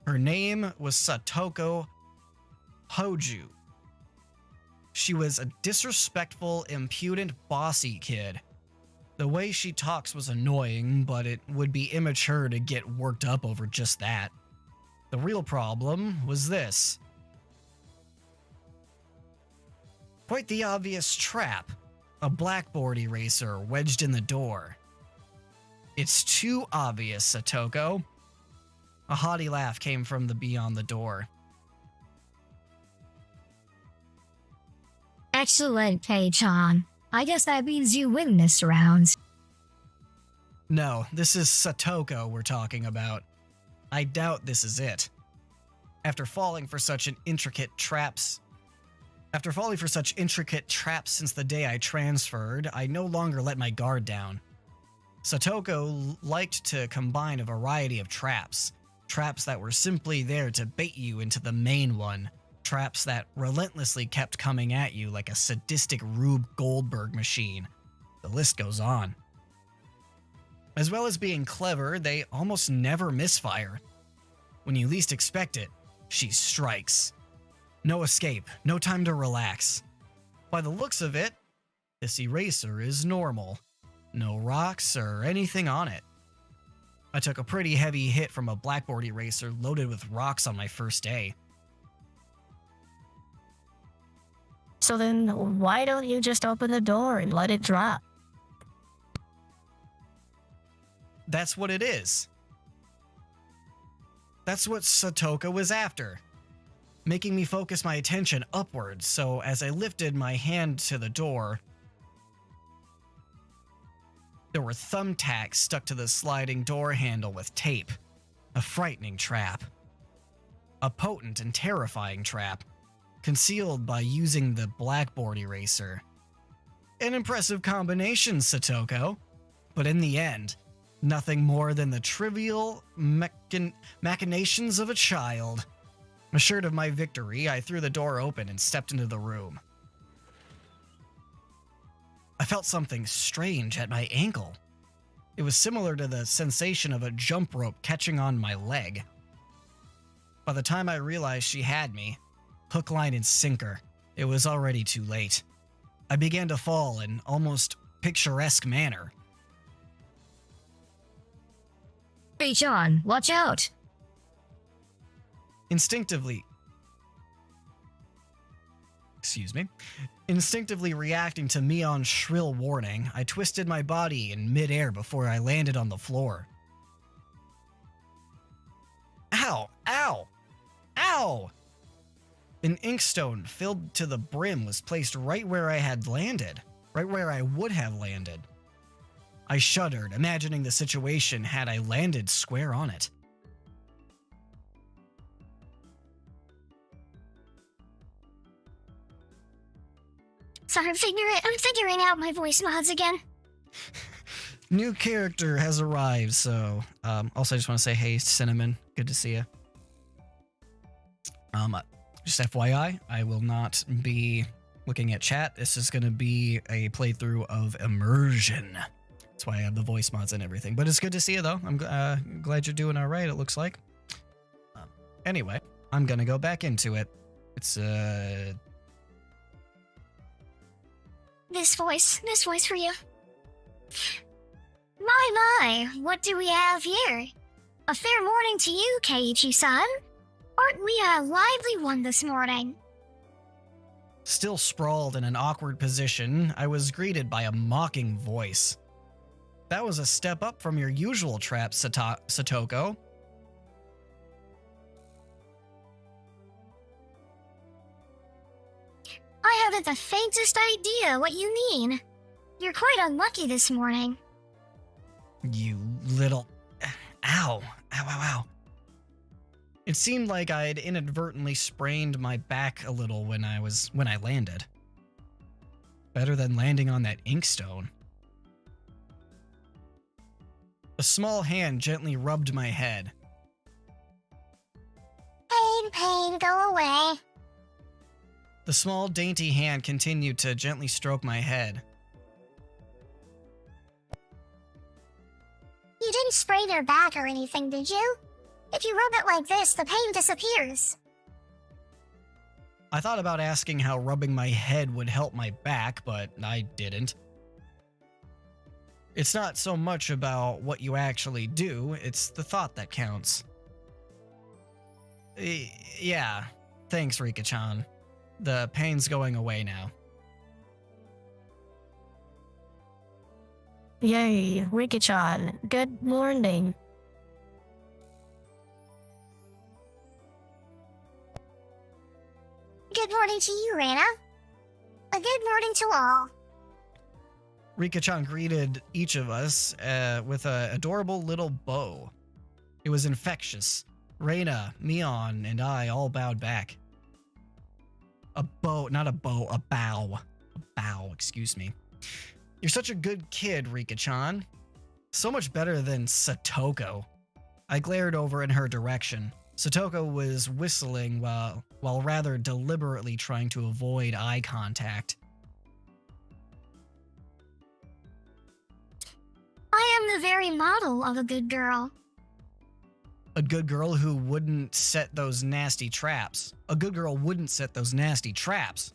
Her name was Satoko Hoju. She was a disrespectful, impudent, bossy kid. The way she talks was annoying, but it would be immature to get worked up over just that. The real problem was this. Quite the obvious trap. A blackboard eraser wedged in the door. It's too obvious, Satoko. A haughty laugh came from beyond the door. Excellent, Kei-chan. I guess that means you win this round. No, this is Satoko we're talking about. I doubt this is it. After falling for such intricate traps since the day I transferred, I no longer let my guard down. Satoko liked to combine a variety of traps. Traps that were simply there to bait you into the main one. Traps that relentlessly kept coming at you like a sadistic Rube Goldberg machine. The list goes on. As well as being clever, they almost never misfire. When you least expect it, she strikes. No escape, no time to relax. By the looks of it, this eraser is normal. No rocks or anything on it. I took a pretty heavy hit from a blackboard eraser loaded with rocks on my first day. So then why don't you just open the door and let it drop? That's what it is. That's what Satoko was after. Making me focus my attention upwards, so as I lifted my hand to the door, there were thumbtacks stuck to the sliding door handle with tape. A frightening trap. A potent and terrifying trap, concealed by using the blackboard eraser. An impressive combination, Satoko. But in the end, nothing more than the trivial machinations of a child. Assured of my victory, I threw the door open and stepped into the room. I felt something strange at my ankle. It was similar to the sensation of a jump rope catching on my leg. By the time I realized she had me, hook, line, and sinker, it was already too late. I began to fall in almost picturesque manner. Kei-chan, watch out! Instinctively reacting to Mion's shrill warning, I twisted my body in midair before I landed on the floor. Ow! Ow! Ow! An inkstone filled to the brim was placed right where I had landed, right where I would have landed. I shuddered, imagining the situation had I landed square on it. Sorry, I'm figuring out my voice mods again. New character has arrived, so also I just want to say, hey, Cinnamon, good to see you. Just FYI, I will not be looking at chat. This is going to be a playthrough of Immersion. That's why I have the voice mods and everything. But it's good to see you, though. I'm glad you're doing all right, it looks like. Anyway, I'm going to go back into it. It's, This voice for you. My, what do we have here? A fair morning to you, Keiichi-san. Aren't we a lively one this morning? Still sprawled in an awkward position, I was greeted by a mocking voice. That was a step up from your usual trap, Satoko. I haven't the faintest idea what you mean. You're quite unlucky this morning. You little... Ow. Ow, ow, ow. It seemed like I'd inadvertently sprained my back a little when I landed. Better than landing on that inkstone. A small hand gently rubbed my head. Pain, go away. The small, dainty hand continued to gently stroke my head. You didn't sprain your back or anything, did you? If you rub it like this, the pain disappears. I thought about asking how rubbing my head would help my back, but I didn't. It's not so much about what you actually do, it's the thought that counts. Yeah, thanks, Rika-chan. The pain's going away now. Yay, Rika-chan. Good morning. Good morning to you, Rana. A good morning to all. Rika-chan greeted each of us with an adorable little bow. It was infectious. Reina, Mion, and I all bowed back. A bow, not a bow, a bow. A bow, excuse me. You're such a good kid, Rika-chan. So much better than Satoko. I glared over in her direction. Satoko was whistling while rather deliberately trying to avoid eye contact. I am the very model of a good girl. A good girl who wouldn't set those nasty traps. A good girl wouldn't set those nasty traps.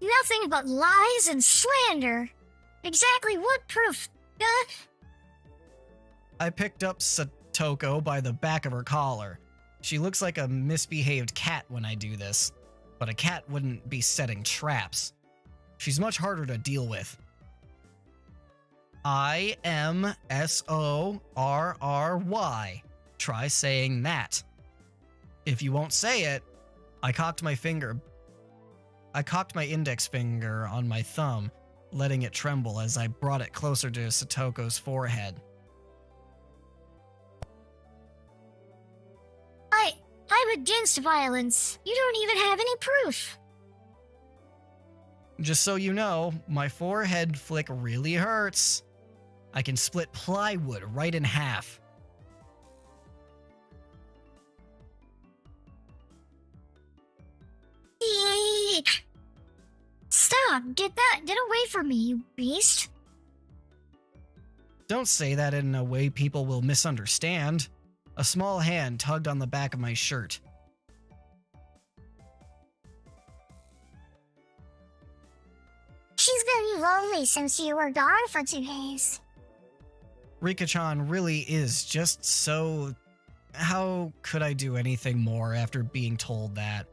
Nothing but lies and slander. Exactly what proof? I picked up Satoko by the back of her collar. She looks like a misbehaved cat when I do this, but a cat wouldn't be setting traps. She's much harder to deal with. I-M-S-O-R-R-Y. Try saying that. If you won't say it, I cocked my index finger on my thumb, letting it tremble as I brought it closer to Satoko's forehead. I'm against violence. You don't even have any proof. Just so you know, my forehead flick really hurts. I can split plywood right in half. Eek. Stop! Get away from me, you beast! Don't say that in a way people will misunderstand. A small hand tugged on the back of my shirt. She's been lonely since you were gone for 2 days. Rika-chan really is just so... How could I do anything more after being told that?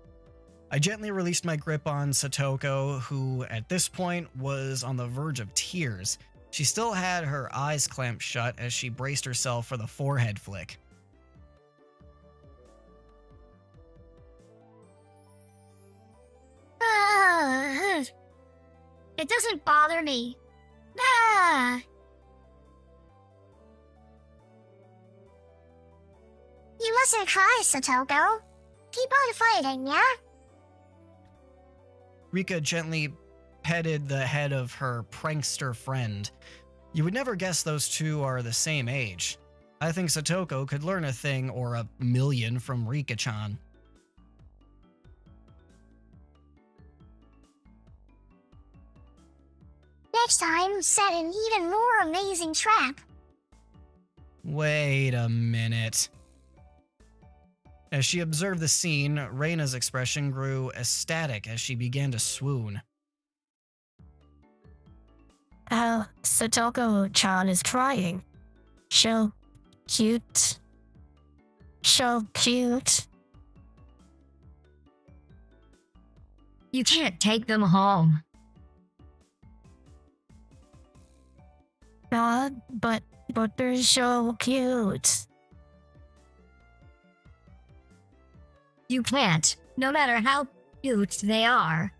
I gently released my grip on Satoko, who at this point was on the verge of tears. She still had her eyes clamped shut as she braced herself for the forehead flick. It doesn't bother me. Ah! You mustn't cry, Satoko. Keep on fighting, yeah? Rika gently petted the head of her prankster friend. You would never guess those two are the same age. I think Satoko could learn a thing or a million from Rika-chan. Next time, set an even more amazing trap. Wait a minute. As she observed the scene, Reina's expression grew ecstatic as she began to swoon. Satoko-chan is crying. So cute. So cute. You can't take them home. but they're so cute. You can't, no matter how cute they are.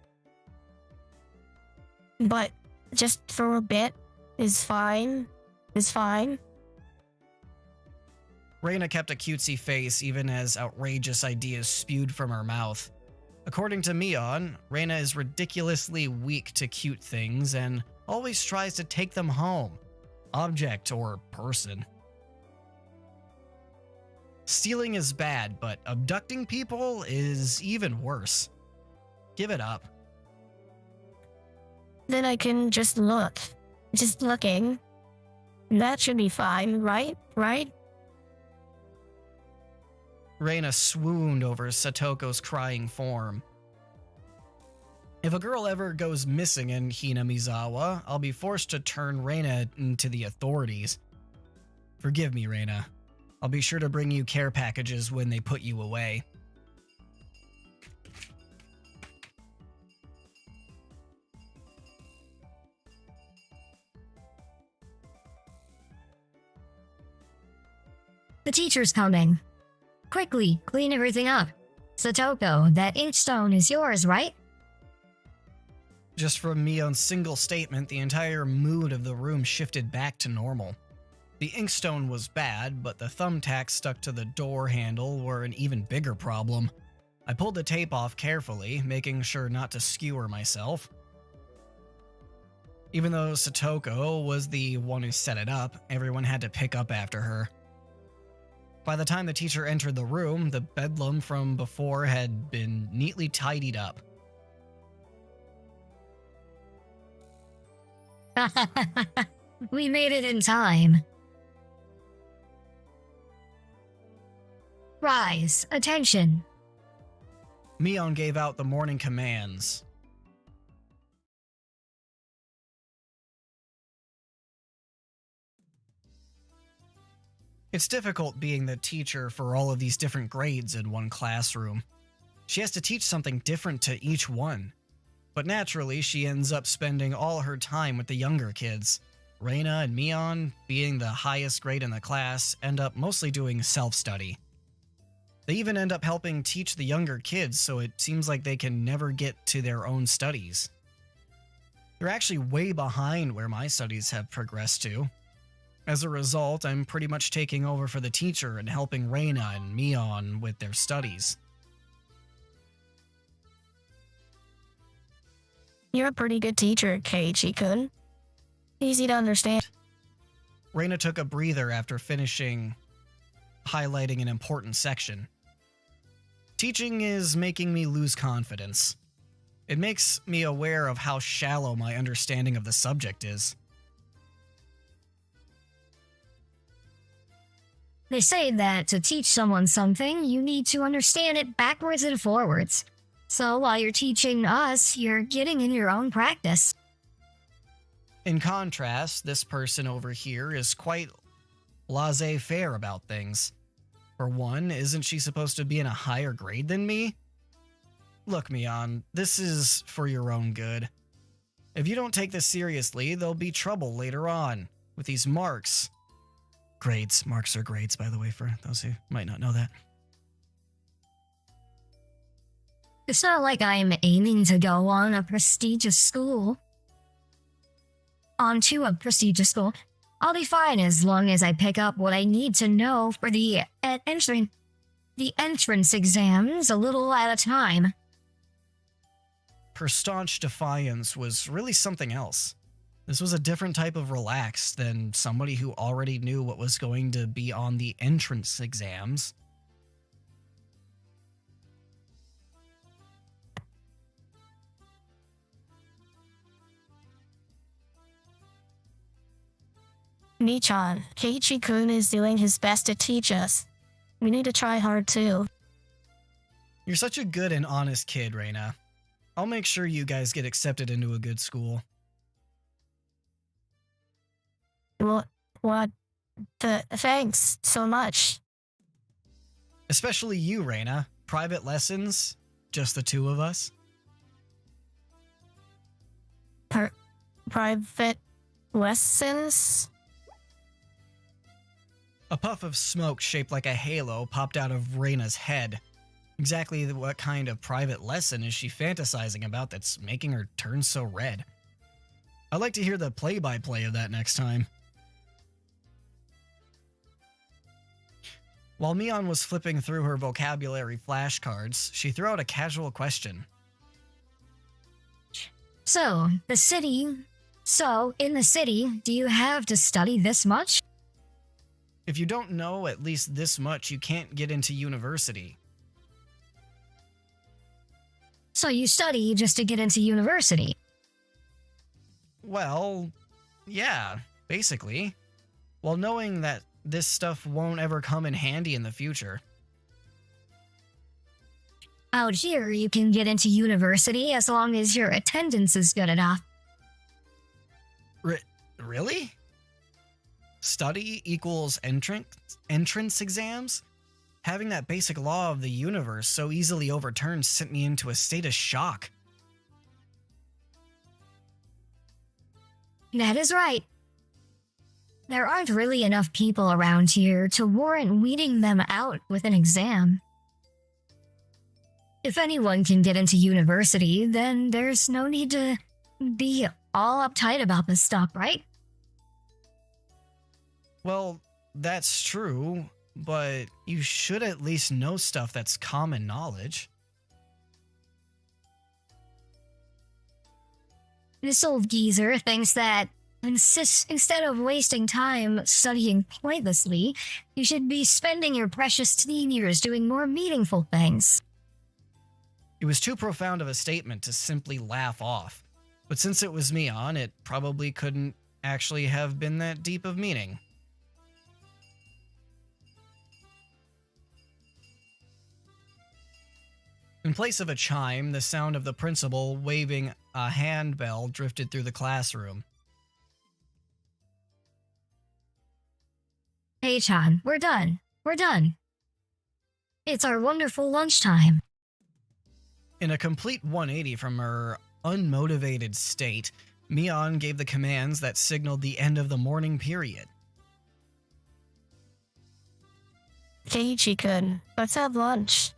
But just for a bit is fine. Is fine. Reina kept a cutesy face even as outrageous ideas spewed from her mouth. According to Mion, Reina is ridiculously weak to cute things and always tries to take them home, object or person. Stealing is bad, but abducting people is even worse. Give it up. Then I can just look. Just looking. That should be fine, right? Right? Reina swooned over Satoko's crying form. If a girl ever goes missing in Hinamizawa, I'll be forced to turn Reina into the authorities. Forgive me, Reina. I'll be sure to bring you care packages when they put you away. The teacher's coming. Quickly, clean everything up. Satoko, that inkstone is yours, right? Just from Mion's single statement, the entire mood of the room shifted back to normal. The inkstone was bad, but the thumbtacks stuck to the door handle were an even bigger problem. I pulled the tape off carefully, making sure not to skewer myself. Even though Satoko was the one who set it up, everyone had to pick up after her. By the time the teacher entered the room, the bedlam from before had been neatly tidied up. We made it in time. Rise, attention. Mion gave out the morning commands. It's difficult being the teacher for all of these different grades in one classroom. She has to teach something different to each one. But naturally, she ends up spending all her time with the younger kids. Reina and Mion, being the highest grade in the class, end up mostly doing self-study. They even end up helping teach the younger kids, so it seems like they can never get to their own studies. They're actually way behind where my studies have progressed to. As a result, I'm pretty much taking over for the teacher and helping Reina and Mion with their studies. You're a pretty good teacher, Keiichi-kun. Easy to understand. Reina took a breather after finishing highlighting an important section. Teaching is making me lose confidence. It makes me aware of how shallow my understanding of the subject is. They say that to teach someone something, you need to understand it backwards and forwards. So while you're teaching us, you're getting in your own practice. In contrast, this person over here is quite laissez-faire about things. For one, isn't she supposed to be in a higher grade than me? Look, Mion, this is for your own good. If you don't take this seriously, there'll be trouble later on with these marks. Grades. Marks are grades, by the way, for those who might not know that. It's not like I'm aiming to go on a prestigious school. Onto a prestigious school. I'll be fine as long as I pick up what I need to know for the entrance exams a little at a time. Her staunch defiance was really something else. This was a different type of relaxed than somebody who already knew what was going to be on the entrance exams. Nichan, Keiichi-kun is doing his best to teach us. We need to try hard too. You're such a good and honest kid, Reina. I'll make sure you guys get accepted into a good school. Thanks so much. Especially you, Reina. Private lessons? Just the two of us? Private lessons? A puff of smoke shaped like a halo popped out of Reina's head. Exactly what kind of private lesson is she fantasizing about that's making her turn so red? I'd like to hear the play-by-play of that next time. While Mion was flipping through her vocabulary flashcards, she threw out a casual question. So, in the city, do you have to study this much? If you don't know at least this much, you can't get into university. So you study just to get into university? Well, yeah, basically. While knowing that this stuff won't ever come in handy in the future. Out here, you can get into university as long as your attendance is good enough. Really? Study equals entrance exams? Having that basic law of the universe so easily overturned sent me into a state of shock. That is right. There aren't really enough people around here to warrant weeding them out with an exam. If anyone can get into university, then there's no need to be all uptight about this stuff, right? Well, that's true, but you should at least know stuff that's common knowledge. This old geezer thinks that instead of wasting time studying pointlessly, you should be spending your precious teen years doing more meaningful things. It was too profound of a statement to simply laugh off, but since it was Mion, it probably couldn't actually have been that deep of meaning. In place of a chime, the sound of the principal waving a handbell drifted through the classroom. Hey, Chan, we're done. We're done. It's our wonderful lunchtime. In a complete 180 from her unmotivated state, Mion gave the commands that signaled the end of the morning period. Keiichi-kun, let's have lunch.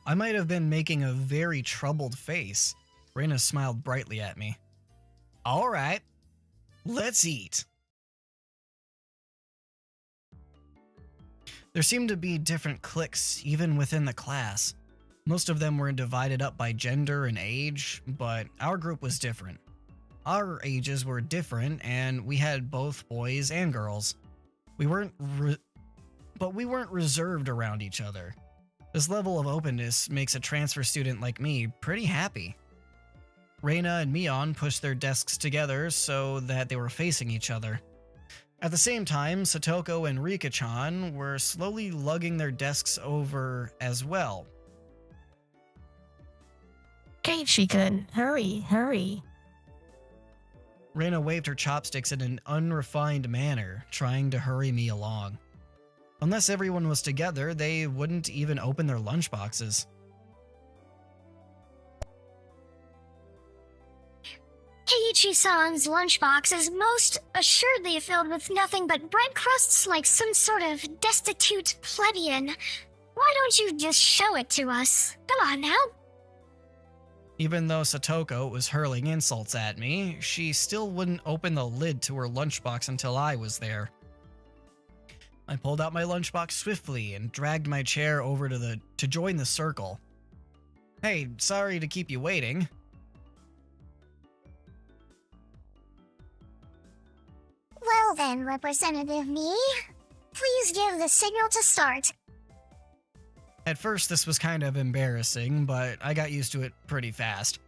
I might have been making a very troubled face. Reina smiled brightly at me. All right, let's eat. There seemed to be different cliques even within the class. Most of them were divided up by gender and age, but our group was different. Our ages were different, and we had both boys and girls. We weren't reserved around each other. This level of openness makes a transfer student like me pretty happy. Reina and Mion pushed their desks together so that they were facing each other. At the same time, Satoko and Rika-chan were slowly lugging their desks over as well. Keiichi-kun, hurry. Reina waved her chopsticks in an unrefined manner, trying to hurry me along. Unless everyone was together, they wouldn't even open their lunchboxes. Keiichi-san's lunchbox is most assuredly filled with nothing but bread crusts like some sort of destitute plebeian. Why don't you just show it to us? Come on now. Even though Satoko was hurling insults at me, she still wouldn't open the lid to her lunchbox until I was there. I pulled out my lunchbox swiftly and dragged my chair over to join the circle. Hey, sorry to keep you waiting. Well then, Representative Me, please give the signal to start. At first, this was kind of embarrassing, but I got used to it pretty fast.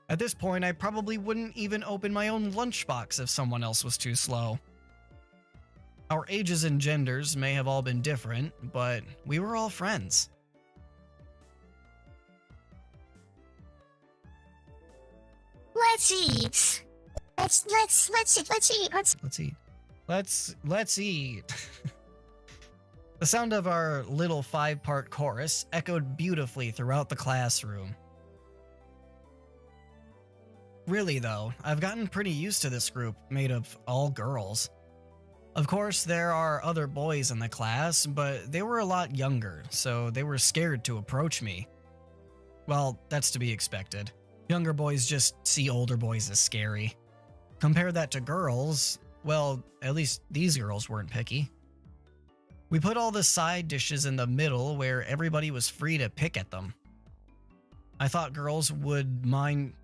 At this point, I probably wouldn't even open my own lunchbox if someone else was too slow. Our ages and genders may have all been different, but we were all friends. Let's eat. Let's eat. Let's eat. The sound of our little 5-part chorus echoed beautifully throughout the classroom. Really though, I've gotten pretty used to this group made of all girls. Of course, there are other boys in the class, but they were a lot younger, so they were scared to approach me. Well, that's to be expected. Younger boys just see older boys as scary. Compare that to girls, well, at least these girls weren't picky. We put all the side dishes in the middle where everybody was free to pick at them. I thought girls would mind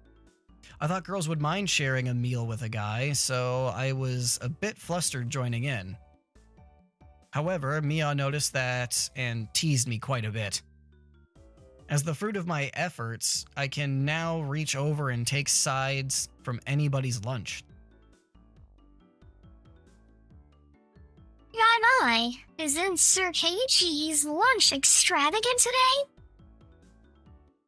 sharing a meal with a guy, so I was a bit flustered joining in. However, Mia noticed that and teased me quite a bit. As the fruit of my efforts, I can now reach over and take sides from anybody's lunch. My, isn't Sir Keiichi's lunch extravagant today?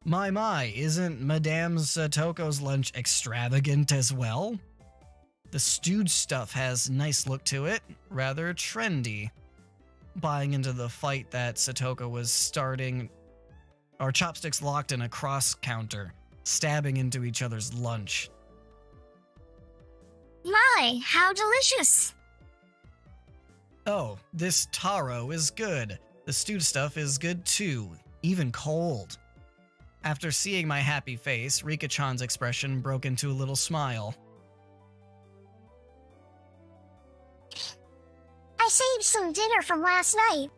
My, isn't Madame Satoko's lunch extravagant as well? The stewed stuff has nice look to it, rather trendy. Buying into the fight that Satoko was starting, our chopsticks locked in a cross counter, stabbing into each other's lunch. My, how delicious! Oh, this taro is good. The stewed stuff is good too, even cold. After seeing my happy face, Rika-chan's expression broke into a little smile. I saved some dinner from last night.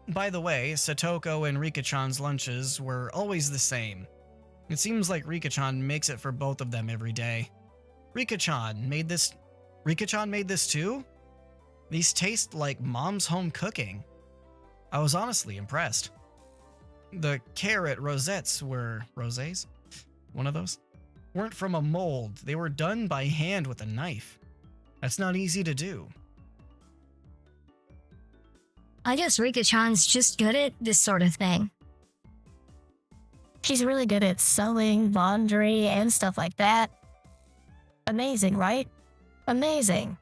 By the way, Satoko and Rika-chan's lunches were always the same. It seems like Rika-chan makes it for both of them every day. Rika-chan made this too? These taste like mom's home cooking. I was honestly impressed. The carrot rosettes were rosés? One of those? Weren't from a mold. They were done by hand with a knife. That's not easy to do. I guess Rika-chan's just good at this sort of thing. She's really good at sewing, laundry, and stuff like that. Amazing, right? Amazing.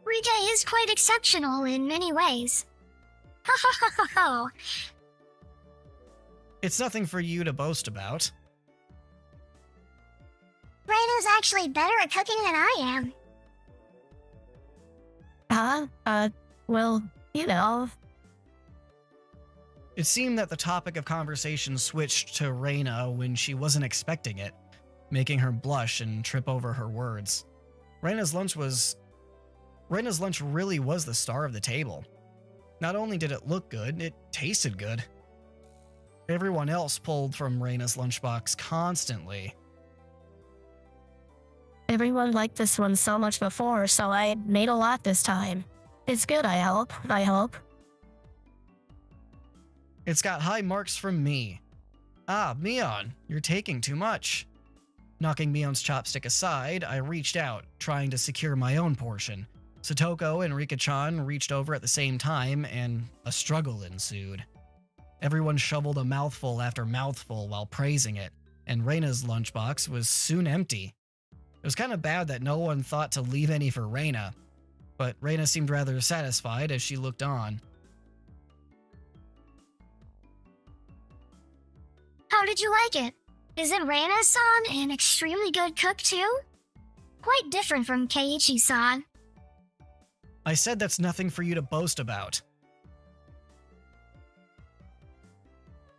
Rika is quite exceptional in many ways. Ha ha ha ha ha. It's nothing for you to boast about. Reina's actually better at cooking than I am. Well, you know. It seemed that the topic of conversation switched to Reina when she wasn't expecting it, making her blush and trip over her words. Reina's lunch really was the star of the table. Not only did it look good, it tasted good. Everyone else pulled from Reina's lunchbox constantly. Everyone liked this one so much before, so I made a lot this time. It's good, I hope. It's got high marks from me. Ah, Mion, you're taking too much. Knocking Mion's chopstick aside, I reached out, trying to secure my own portion. Satoko and Rika-chan reached over at the same time, and a struggle ensued. Everyone shoveled a mouthful after mouthful while praising it, and Reina's lunchbox was soon empty. It was kind of bad that no one thought to leave any for Reina, but Reina seemed rather satisfied as she looked on. How did you like it? Isn't Reina-san an extremely good cook too? Quite different from Keiichi-san. I said that's nothing for you to boast about.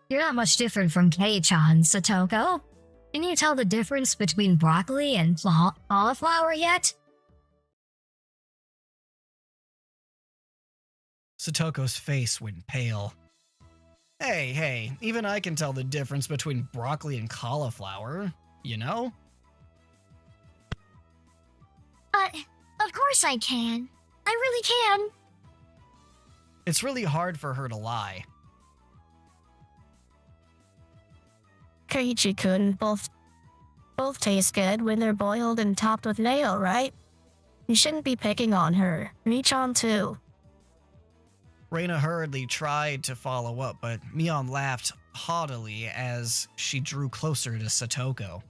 You're not much different from Kei-chan, Satoko. Can you tell the difference between broccoli and cauliflower yet? Satoko's face went pale. Hey, even I can tell the difference between broccoli and cauliflower, you know? Of course I can. I really can. It's really hard for her to lie. Keiichi-kun, both taste good when they're boiled and topped with mayo, right? You shouldn't be picking on her. Rika-chan too. Reina hurriedly tried to follow up, but Mion laughed haughtily as she drew closer to Satoko.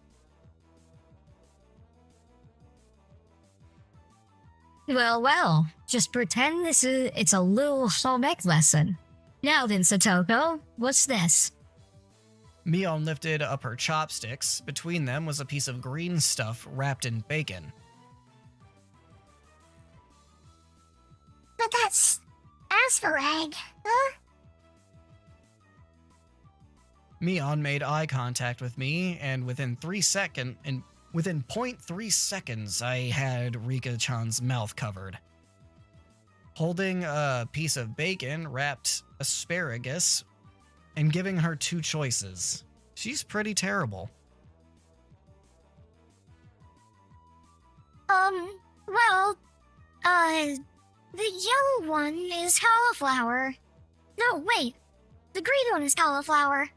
Well, just pretend it's a little home ec lesson. Now then, Satoko, what's this? Mion lifted up her chopsticks. Between them was a piece of green stuff wrapped in bacon. that's Asparag, huh? Mion made eye contact with me, and within 0.3 seconds, I had Rika-chan's mouth covered. Holding a piece of bacon wrapped asparagus and giving her two choices. She's pretty terrible. Well, the yellow one is cauliflower. No, wait. The green one is cauliflower.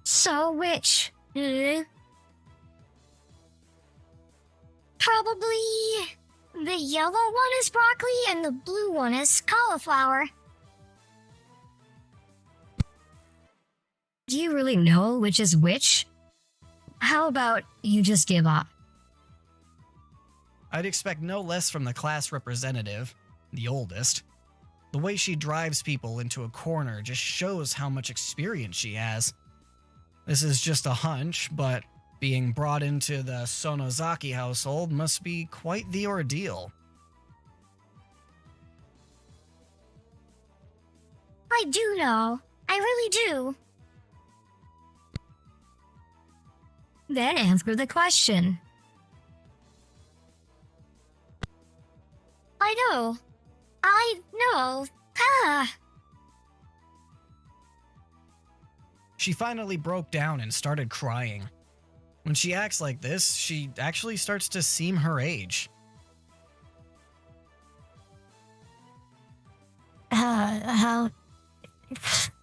So which? Probably the yellow one is broccoli and the blue one is cauliflower. Do you really know which is which? How about you just give up? I'd expect no less from the class representative, the oldest. The way she drives people into a corner just shows how much experience she has. This is just a hunch, but being brought into the Sonozaki household must be quite the ordeal. I do know. I really do. Then answer the question. I know. Ah. She finally broke down and started crying. When she acts like this, she actually starts to seem her age. How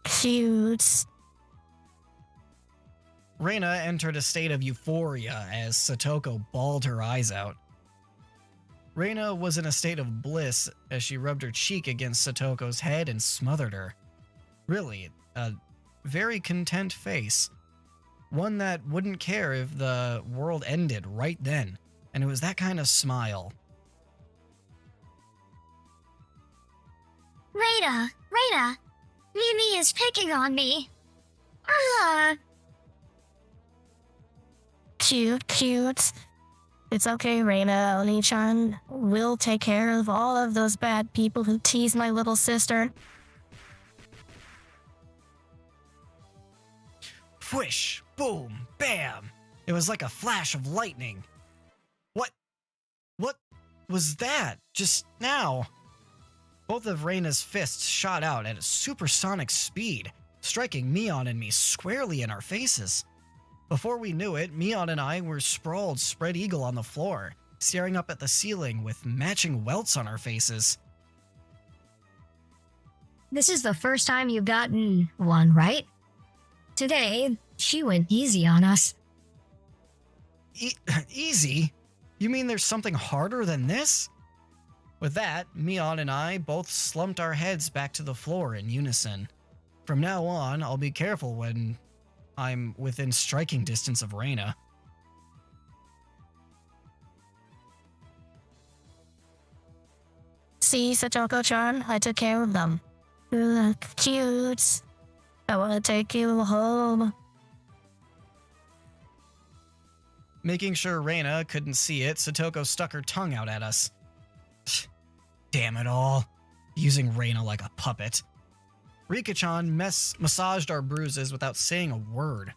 cute. Reina entered a state of euphoria as Satoko bawled her eyes out. Reina was in a state of bliss as she rubbed her cheek against Satoko's head and smothered her. Really, a very content face. One that wouldn't care if the world ended right then, and it was that kind of smile. Reina, Mimi is picking on me. Ah. Cute. It's okay, Reina. Oni-chan will take care of all of those bad people who tease my little sister. Whoosh! Boom! Bam! It was like a flash of lightning. What was that just now? Both of Reina's fists shot out at a supersonic speed, striking Mion and me squarely in our faces. Before we knew it, Mion and I were sprawled spread eagle on the floor, staring up at the ceiling with matching welts on our faces. This is the first time you've gotten one, right? Today, she went easy on us. Easy? You mean there's something harder than this? With that, Mion and I both slumped our heads back to the floor in unison. From now on, I'll be careful when I'm within striking distance of Reina. See, Satoko-chan, I took care of them. You look cute. I want to take you home. Making sure Reina couldn't see it, Satoko stuck her tongue out at us. Damn it all. Using Reina like a puppet. Rika-chan massaged our bruises without saying a word.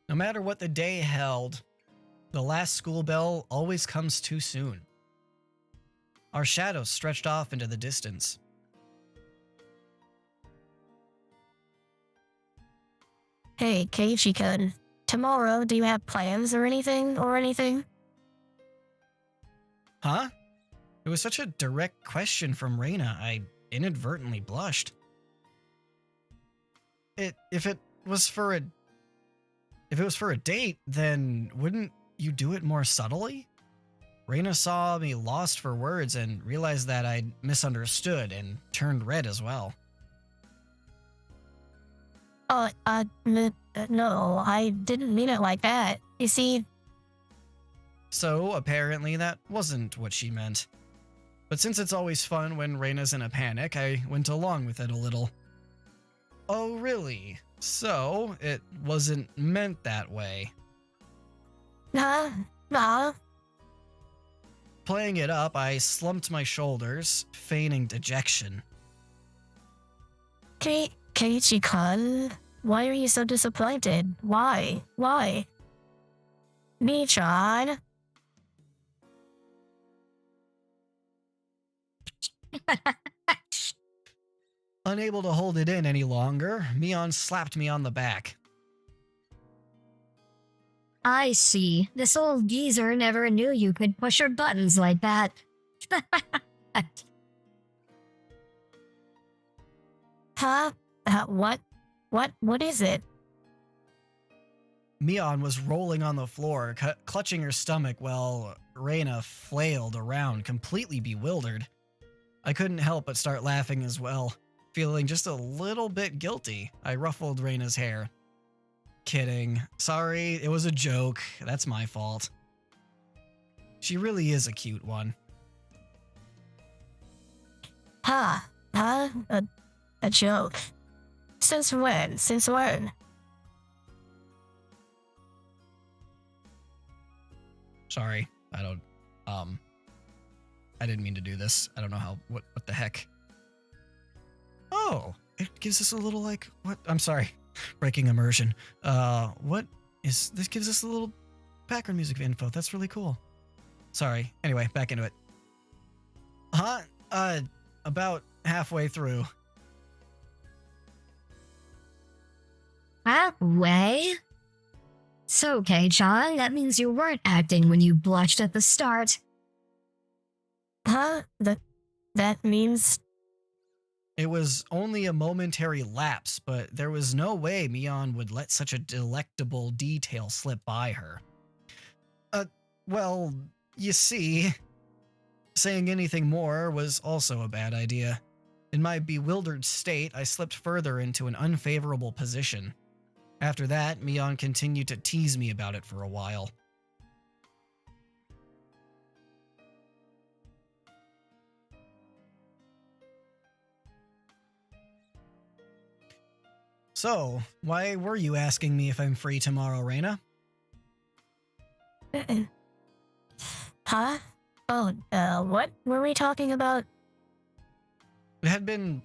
No matter what the day held, the last school bell always comes too soon. Our shadows stretched off into the distance. Hey, Keiichi-kun. Tomorrow, do you have plans or anything? Huh? It was such a direct question from Reina, I inadvertently blushed. If it was for a date, then wouldn't you do it more subtly? Reina saw me lost for words and realized that I'd misunderstood and turned red as well. No, I didn't mean it like that. You see... So, apparently that wasn't what she meant. But since it's always fun when Reina's in a panic, I went along with it a little. Oh, really? So, it wasn't meant that way. Huh? Huh? Playing it up, I slumped my shoulders, feigning dejection. Keiichi-kun, why are you so disappointed? Why? Why? Michan? Unable to hold it in any longer, Mion slapped me on the back. I see. This old geezer never knew you could push your buttons like that. Huh? What? What is it? Mion was rolling on the floor, clutching her stomach while Reina flailed around, completely bewildered. I couldn't help but start laughing as well, feeling just a little bit guilty. I ruffled Reina's hair. Kidding. Sorry, it was a joke. That's my fault. She really is a cute one. Huh? A joke. Since when? Since when? Sorry, I didn't mean to do this. I don't know what the heck. Oh, it gives us a little what? I'm sorry, breaking immersion. What is, this gives us a little background music info. That's really cool. Sorry, anyway, back into it. Huh? About halfway through. Halfway? It's okay, John. That means you weren't acting when you blushed at the start. Huh? That means... It was only a momentary lapse, but there was no way Mion would let such a delectable detail slip by her. Well, you see, saying anything more was also a bad idea. In my bewildered state, I slipped further into an unfavorable position. After that, Mion continued to tease me about it for a while. So, why were you asking me if I'm free tomorrow, Reina? Huh? Oh, what were we talking about? It had been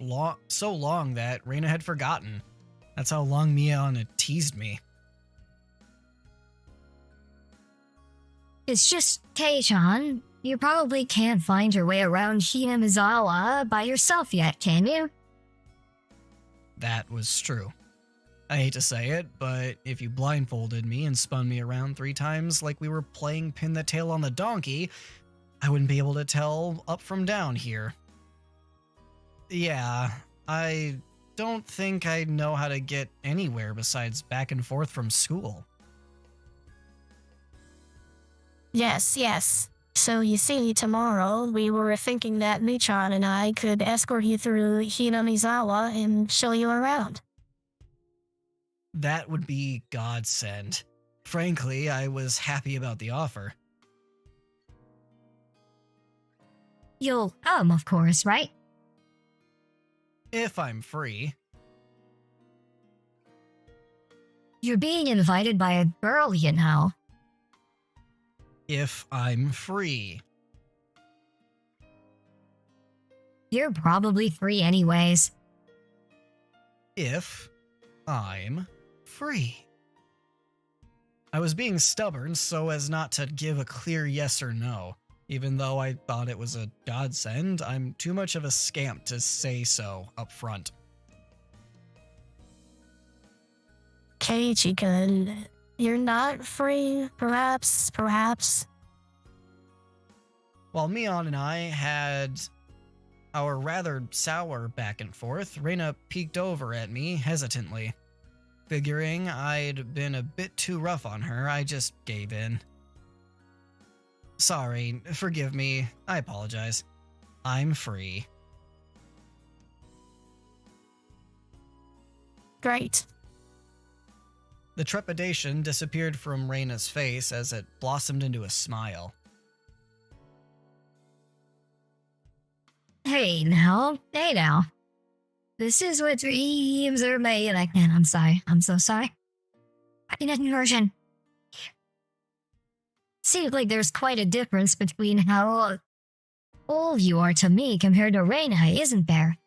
so long that Reina had forgotten. That's how long Mion had teased me. It's just, Kei-chan, you probably can't find your way around Hinamizawa by yourself yet, can you? That was true. I hate to say it, but if you blindfolded me and spun me around 3 times like we were playing pin the tail on the donkey, I wouldn't be able to tell up from down here. Yeah, I don't think I know how to get anywhere besides back and forth from school. Yes. So you see, tomorrow we were thinking that Michan and I could escort you through Hinamizawa and show you around. That would be godsend. Frankly, I was happy about the offer. You'll come, of course, right? If I'm free. You're being invited by a girl, you know. If I'm free. You're probably free anyways. If I'm free. I was being stubborn so as not to give a clear yes or no. Even though I thought it was a godsend, I'm too much of a scamp to say so up front. Keiichi-kun, you're not free, perhaps? While Mion and I had our rather sour back and forth, Reina peeked over at me hesitantly. Figuring I'd been a bit too rough on her, I just gave in. Sorry, forgive me, I apologize. I'm free. Great. The trepidation disappeared from Reina's face as it blossomed into a smile. Hey now. This is what dreams are made. I'm sorry. I'm so sorry. In version. Seems like there's quite a difference between how old you are to me compared to Reina, isn't there?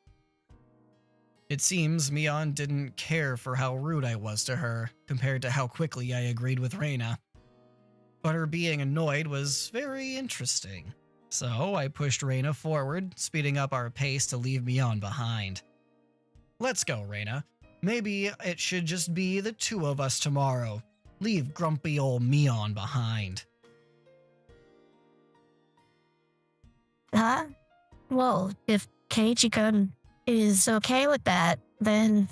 It seems Mion didn't care for how rude I was to her, compared to how quickly I agreed with Reina. But her being annoyed was very interesting. So I pushed Reina forward, speeding up our pace to leave Mion behind. Let's go, Reina. Maybe it should just be the two of us tomorrow. Leave grumpy old Mion behind. Huh? Well, if Keiichi-kun is okay with that, then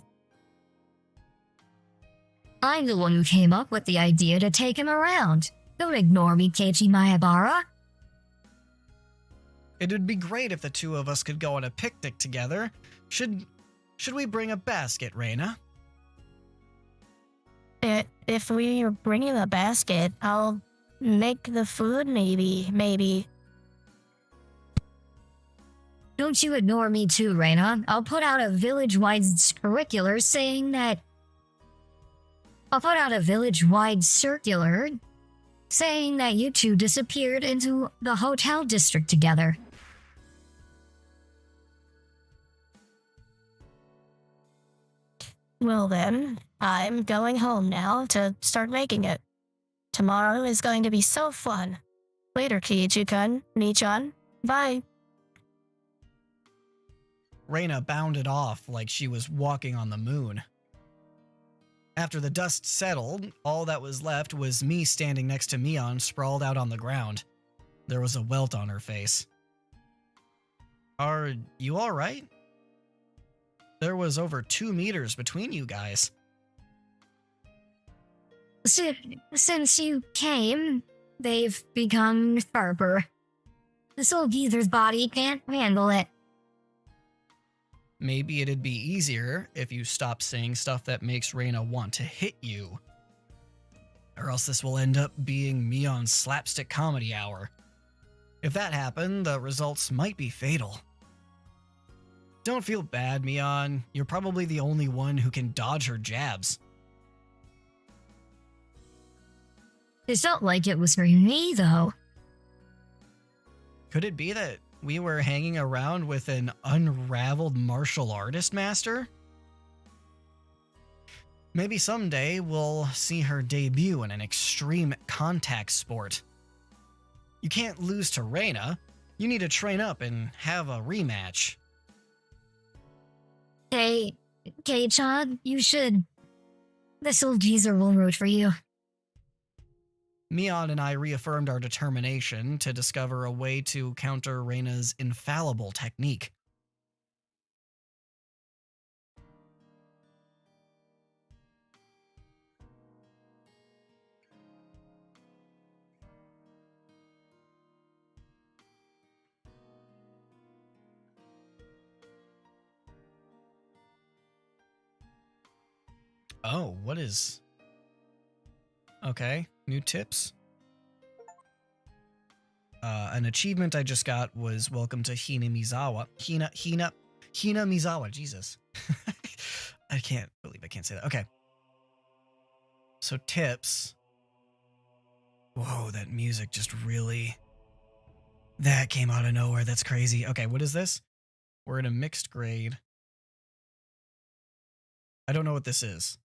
I'm the one who came up with the idea to take him around. Don't ignore me, Keiichi Maebara. It'd be great if the two of us could go on a picnic together. Should we bring a basket, Reina? if we are bringing a basket, I'll make the food maybe. Don't you ignore me too, Reina. I'll put out a village-wide circular saying that you two disappeared into the hotel district together. Well then, I'm going home now to start making it. Tomorrow is going to be so fun. Later, Keiichi-kun, Mi-chan, bye. Reina bounded off like she was walking on the moon. After the dust settled, all that was left was me standing next to Mion sprawled out on the ground. There was a welt on her face. Are you alright? There was over 2 meters between you guys. Since you came, they've become sharper. This old geezer's body can't handle it. Maybe it'd be easier if you stopped saying stuff that makes Reina want to hit you. Or else this will end up being Mion's slapstick comedy hour. If that happened, the results might be fatal. Don't feel bad, Mion. You're probably the only one who can dodge her jabs. It felt like it was for me, though. Could it be that we were hanging around with an unraveled martial artist master? Maybe someday we'll see her debut in an extreme contact sport. You can't lose to Reina. You need to train up and have a rematch. Hey, Kei-chan, you should. This old geezer will root for you. Mion and I reaffirmed our determination to discover a way to counter Reina's infallible technique. Oh, what is... Okay, new tips. An achievement I just got was welcome to Hina Mizawa. Hina Mizawa, Jesus. I can't believe I can't say that. Okay. So tips. Whoa, that music just really... That came out of nowhere. That's crazy. Okay, what is this? We're in a mixed grade. I don't know what this is.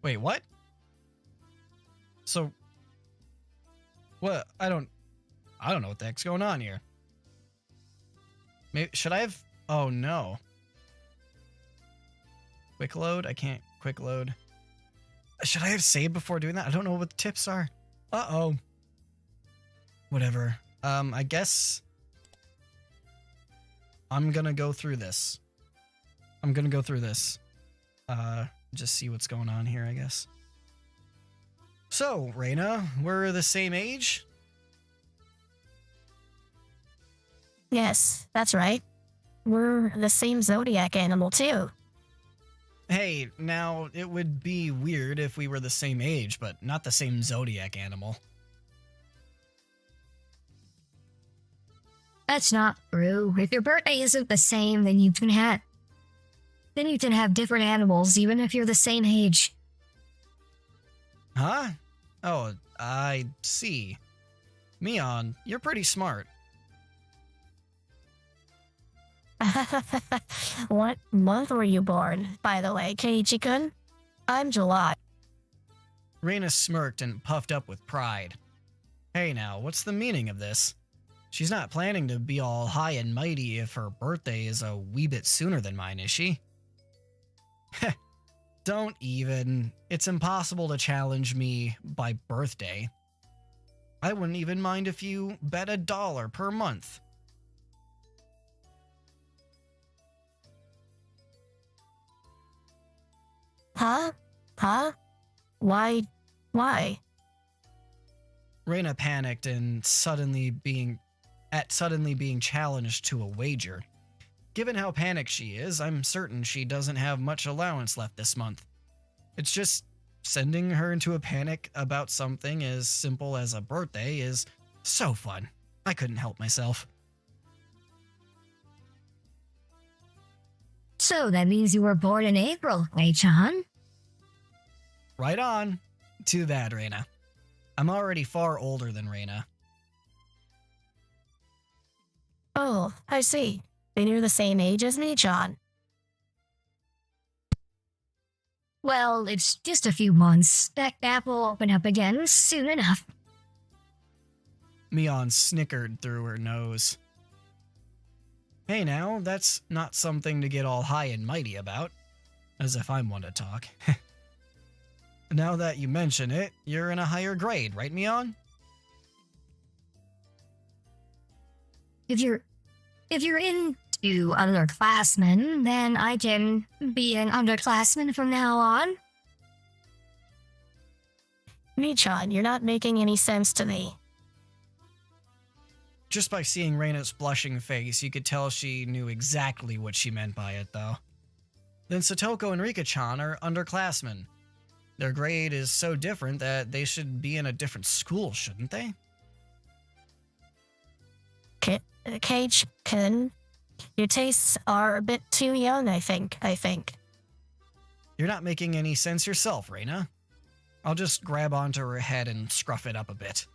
Wait, what? So, what? I don't know what the heck's going on here. Maybe, should I have? Oh no. Quick load? I can't quick load. Should I have saved before doing that? I don't know what the tips are. Uh-oh. Whatever. I guess I'm gonna go through this. Just see what's going on here, I guess. So, Reina, we're the same age? Yes, that's right. We're the same zodiac animal, too. Hey, now, it would be weird if we were the same age, but not the same zodiac animal. That's not true. If your birthday isn't the same, then you can have different animals, even if you're the same age. Huh? Oh, I see. Mion, you're pretty smart. What month were you born, by the way, Keiichi-kun? I'm July. Reina smirked and puffed up with pride. Hey now, what's the meaning of this? She's not planning to be all high and mighty if her birthday is a wee bit sooner than mine, is she? Heh, don't even. It's impossible to challenge me by birthday. I wouldn't even mind if you bet $1 per month. Huh? Huh? Why? Why? Reina panicked and suddenly being challenged to a wager. Given how panicked she is, I'm certain she doesn't have much allowance left this month. It's just sending her into a panic about something as simple as a birthday is so fun. I couldn't help myself. So that means you were born in April, Wei-chan? Right on. Too bad, Reina. I'm already far older than Reina. Oh, I see. Then you're the same age as me, John. Well, it's just a few months. That gap will open up again soon enough. Mion snickered through her nose. Hey now, that's not something to get all high and mighty about. As if I'm one to talk. Now that you mention it, you're in a higher grade, right, Mion? If you're into underclassmen, then I can be an underclassman from now on. Me-chan, you're not making any sense to me. Just by seeing Reina's blushing face, you could tell she knew exactly what she meant by it, though. Then Satoko and Rika-chan are underclassmen. Their grade is so different that they should be in a different school, shouldn't they? Keiichi-kun, your tastes are a bit too young, I think. You're not making any sense yourself, Reina. I'll just grab onto her head and scruff it up a bit.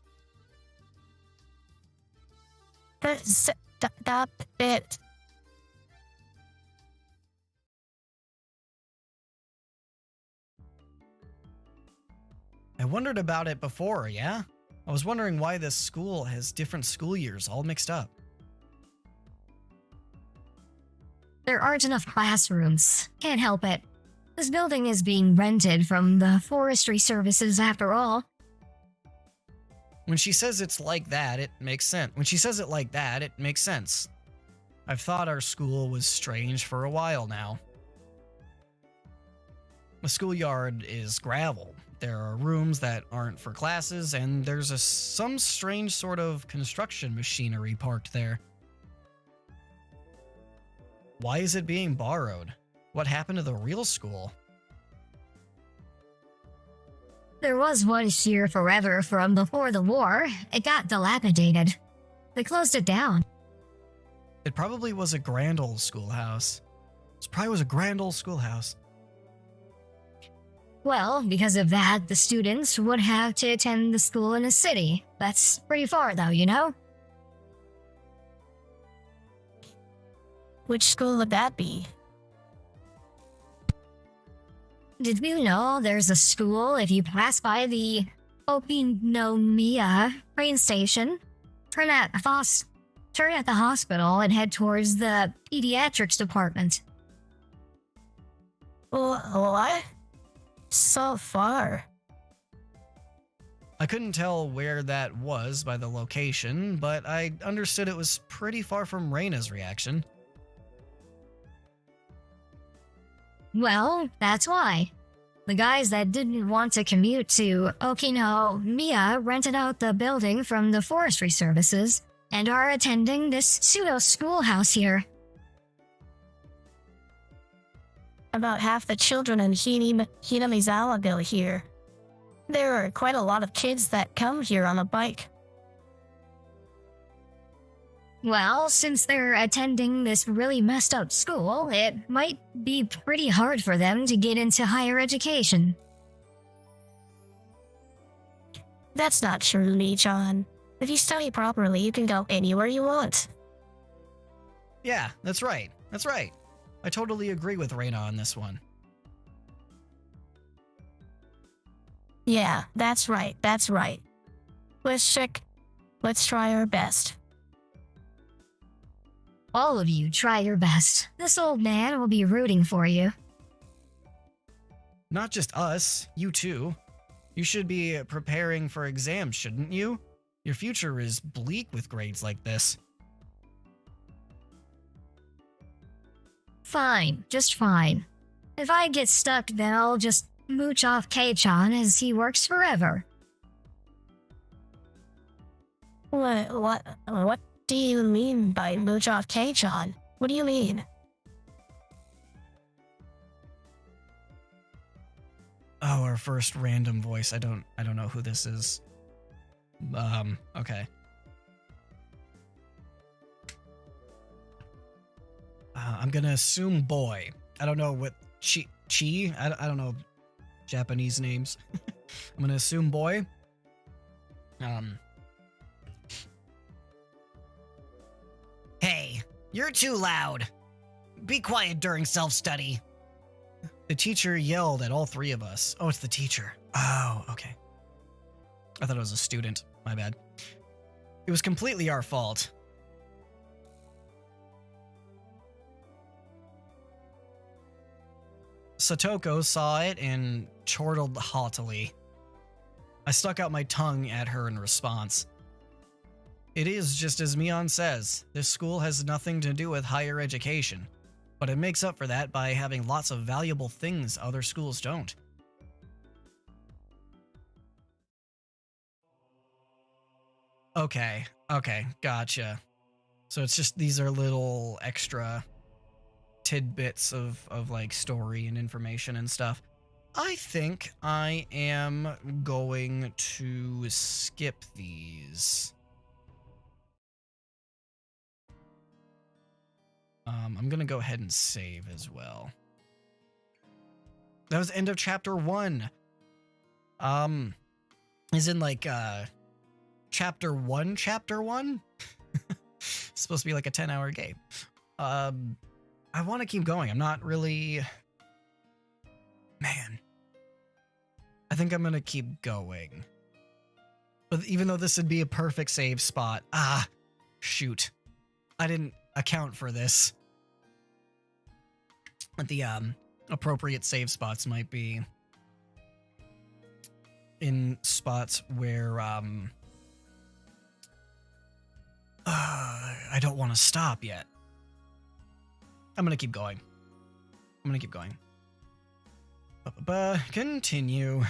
Stop it. I wondered about it before, yeah? I was wondering why this school has different school years all mixed up. There aren't enough classrooms. Can't help it. This building is being rented from the forestry services after all. When she says it's like that, it makes sense. I've thought our school was strange for a while now. The schoolyard is gravel. There are rooms that aren't for classes, and there's some strange sort of construction machinery parked there. Why is it being borrowed? What happened to the real school? There was one here forever from before the war. It got dilapidated. They closed it down. It probably was a grand old schoolhouse. Well, because of that, the students would have to attend the school in a city. That's pretty far though, you know? Which school would that be? Did you know there's a school if you pass by the Okinomiya train station? Turn at the hospital and head towards the pediatrics department. What? So far. I couldn't tell where that was by the location, but I understood it was pretty far from Reina's reaction. Well, that's why. The guys that didn't want to commute to Okinomiya rented out the building from the forestry services and are attending this pseudo-schoolhouse here. About half the children in Hinamizawa go here. There are quite a lot of kids that come here on a bike. Well, since they're attending this really messed up school, it might be pretty hard for them to get into higher education. That's not true, Michan. If you study properly, you can go anywhere you want. Yeah, that's right. That's right. I totally agree with Reina on this one. Yeah, that's right, that's right. Let's try our best. All of you try your best. This old man will be rooting for you. Not just us, you too. You should be preparing for exams, shouldn't you? Your future is bleak with grades like this. Fine, just fine. If I get stuck, then I'll just mooch off Kei-chan as he works forever. What do you mean by mooch off Kei-chan? What do you mean? Oh, our first random voice. I don't know who this is. Okay. I'm gonna assume boy. I don't know what Chi. I don't know Japanese names. I'm gonna assume boy. Hey, you're too loud. Be quiet during self-study. The teacher yelled at all three of us. Oh, it's the teacher. Oh, okay. I thought it was a student. My bad. It was completely our fault. Satoko saw it and chortled haughtily. I stuck out my tongue at her in response. It is just as Mion says, this school has nothing to do with higher education, but it makes up for that by having lots of valuable things other schools don't. Okay, gotcha. So it's just these are little extra tidbits of like story and information and stuff. I think I am going to skip these. I'm gonna go ahead and save as well. That was end of chapter 1. Is in like chapter 1. It's supposed to be like a 10-hour game. I want to keep going. I'm not really... Man. I think I'm gonna keep going. But even though this would be a perfect save spot. Shoot. I didn't account for this. But the appropriate save spots might be in spots where I don't want to stop yet. I'm gonna keep going. Continue.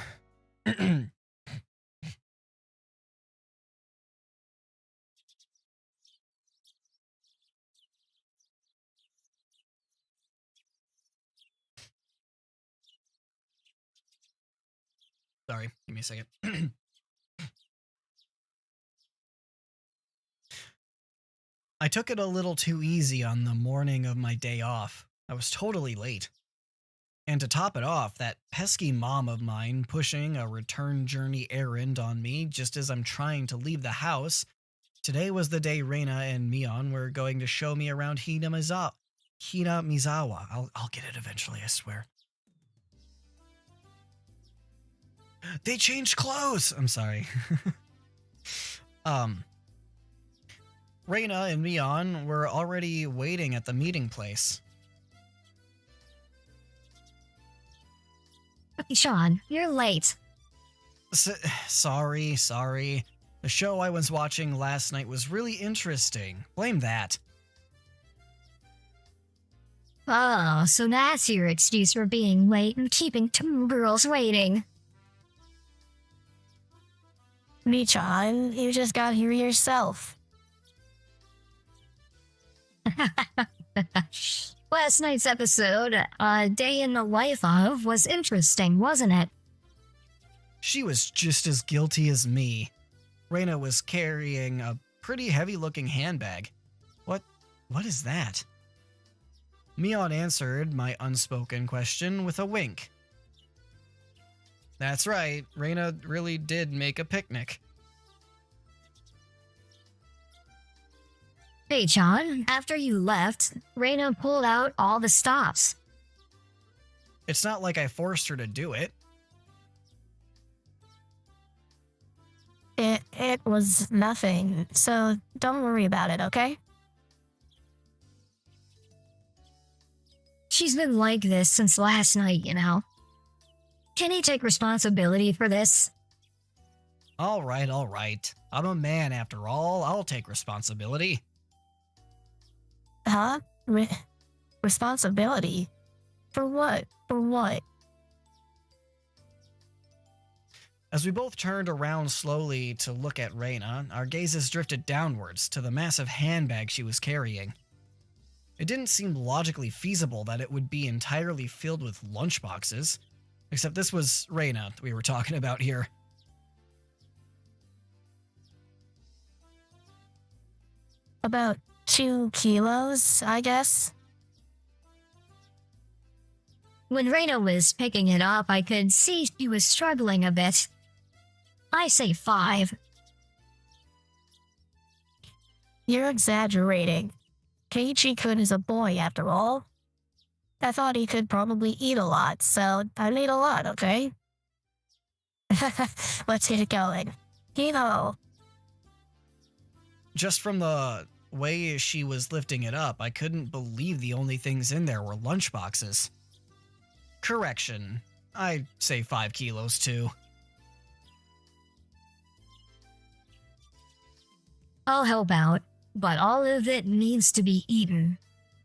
Sorry, give me a second. I took it a little too easy on the morning of my day off. I was totally late. And to top it off, that pesky mom of mine pushing a return journey errand on me just as I'm trying to leave the house. Today was the day Reina and Mion were going to show me around Hinamizawa. I'll get it eventually, I swear. They changed clothes! I'm sorry. Reina and Mion were already waiting at the meeting place. Sean, you're late. Sorry. The show I was watching last night was really interesting. Blame that. Oh, so that's your excuse for being late and keeping two girls waiting. Michan, you just got here yourself. Last night's episode, A Day in the Life of, was interesting, wasn't it? She was just as guilty as me. Reina was carrying a pretty heavy-looking handbag. What is that? Mion answered my unspoken question with a wink. That's right, Reina really did make a picnic. Hey, John, after you left, Reina pulled out all the stops. It's not like I forced her to do it. It was nothing, so don't worry about it, okay? She's been like this since last night, you know. Can he take responsibility for this? All right. I'm a man after all. I'll take responsibility. Huh? Responsibility? For what? For what? As we both turned around slowly to look at Reina, our gazes drifted downwards to the massive handbag she was carrying. It didn't seem logically feasible that it would be entirely filled with lunchboxes, except this was Reina we were talking about here. About 2 kilos, I guess? When Reina was picking it up, I could see she was struggling a bit. I say 5. You're exaggerating. Keiichi-kun is a boy, after all. I thought he could probably eat a lot, so I need a lot, okay? Let's get it going. Hino! Just from the way she was lifting it up, I couldn't believe the only things in there were lunchboxes. Correction. I'd say 5 kilos too. I'll help out, but all of it needs to be eaten.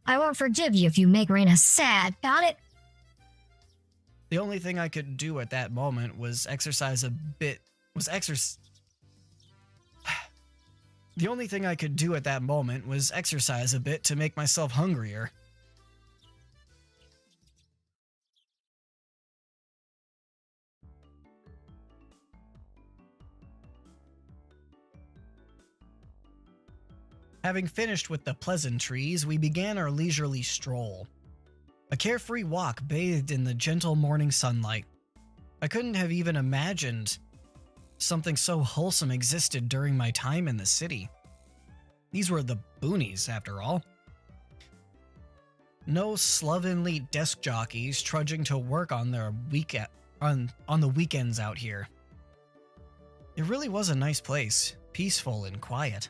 I won't forgive you if you make Reina sad, got it? The only thing I could do at that moment was exercise a bit. The only thing I could do at that moment was exercise a bit to make myself hungrier. Having finished with the pleasantries, we began our leisurely stroll. A carefree walk bathed in the gentle morning sunlight. I couldn't have even imagined something so wholesome existed during my time in the city. These were the boonies, after all. No slovenly desk jockeys trudging to work on their on the weekends out here. It really was a nice place, peaceful and quiet.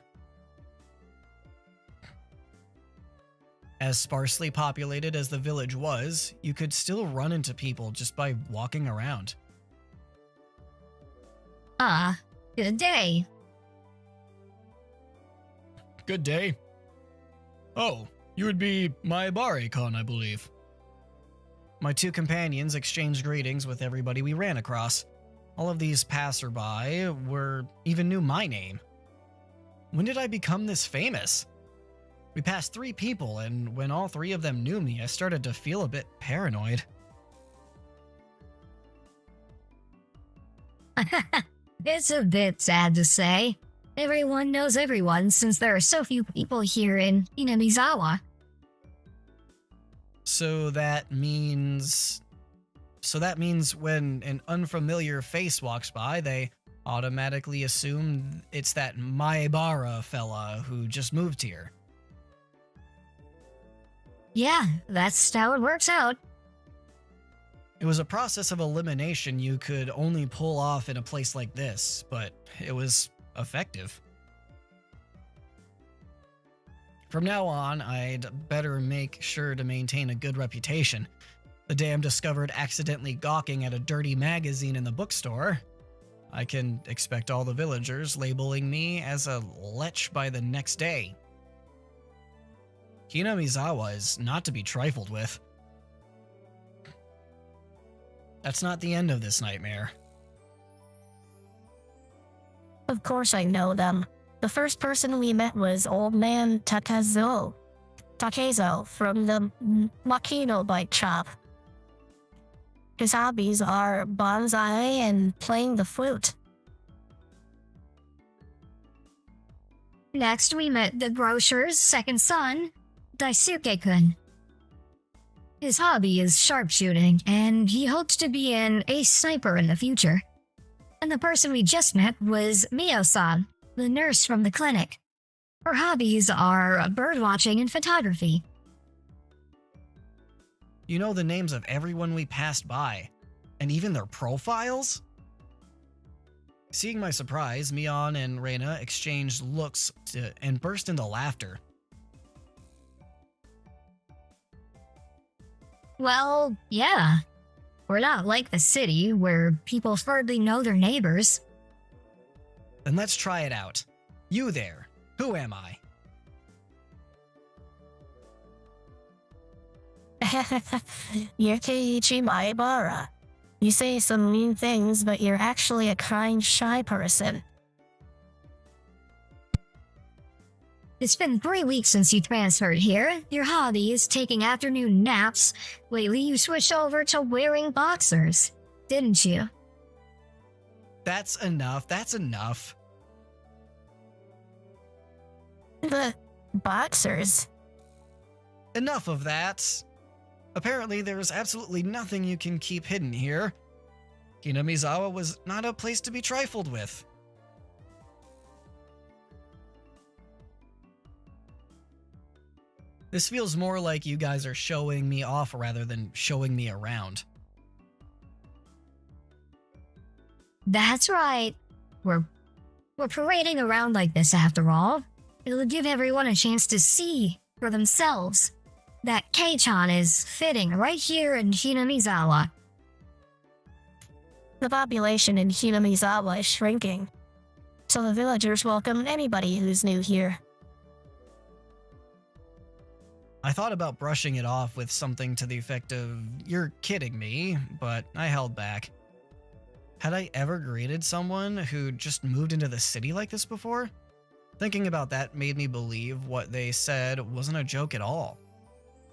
As sparsely populated as the village was, you could still run into people just by walking around. Good day. Good day. Oh, you would be Maebare-kun, I believe. My 2 companions exchanged greetings with everybody we ran across. All of these passerby even knew my name. When did I become this famous? We passed 3 people, and when all 3 of them knew me, I started to feel a bit paranoid. It's a bit sad to say. Everyone knows everyone since there are so few people here in Inamizawa. So that means when an unfamiliar face walks by, they automatically assume it's that Maebara fella who just moved here. Yeah, that's how it works out. It was a process of elimination you could only pull off in a place like this, but it was effective. From now on, I'd better make sure to maintain a good reputation. The day I'm discovered accidentally gawking at a dirty magazine in the bookstore, I can expect all the villagers labeling me as a lech by the next day. Hinamizawa is not to be trifled with. That's not the end of this nightmare. Of course I know them. The first person we met was old man Takezo from the Makino bike shop. His hobbies are bonsai and playing the flute. Next, we met the grocer's second son, Daisuke-kun. His hobby is sharpshooting, and he hopes to be an ace sniper in the future. And the person we just met was Mio-san, the nurse from the clinic. Her hobbies are birdwatching and photography. You know the names of everyone we passed by, and even their profiles? Seeing my surprise, Mion and Reina exchanged looks and burst into laughter. Well, yeah. We're not like the city, where people hardly know their neighbors. Then let's try it out. You there, who am I? You're Keiichi Maebara. You say some mean things, but you're actually a kind, shy person. It's been 3 weeks since you transferred here. Your hobby is taking afternoon naps. Lately, you switched over to wearing boxers, didn't you? That's enough, that's enough. The boxers? Enough of that. Apparently, there's absolutely nothing you can keep hidden here. Hinamizawa was not a place to be trifled with. This feels more like you guys are showing me off rather than showing me around. That's right. We're parading around like this after all. It'll give everyone a chance to see for themselves that Kei-chan is fitting right here in Hinamizawa. The population in Hinamizawa is shrinking, so the villagers welcome anybody who's new here. I thought about brushing it off with something to the effect of, "You're kidding me," but I held back. Had I ever greeted someone who just moved into the city like this before? Thinking about that made me believe what they said wasn't a joke at all.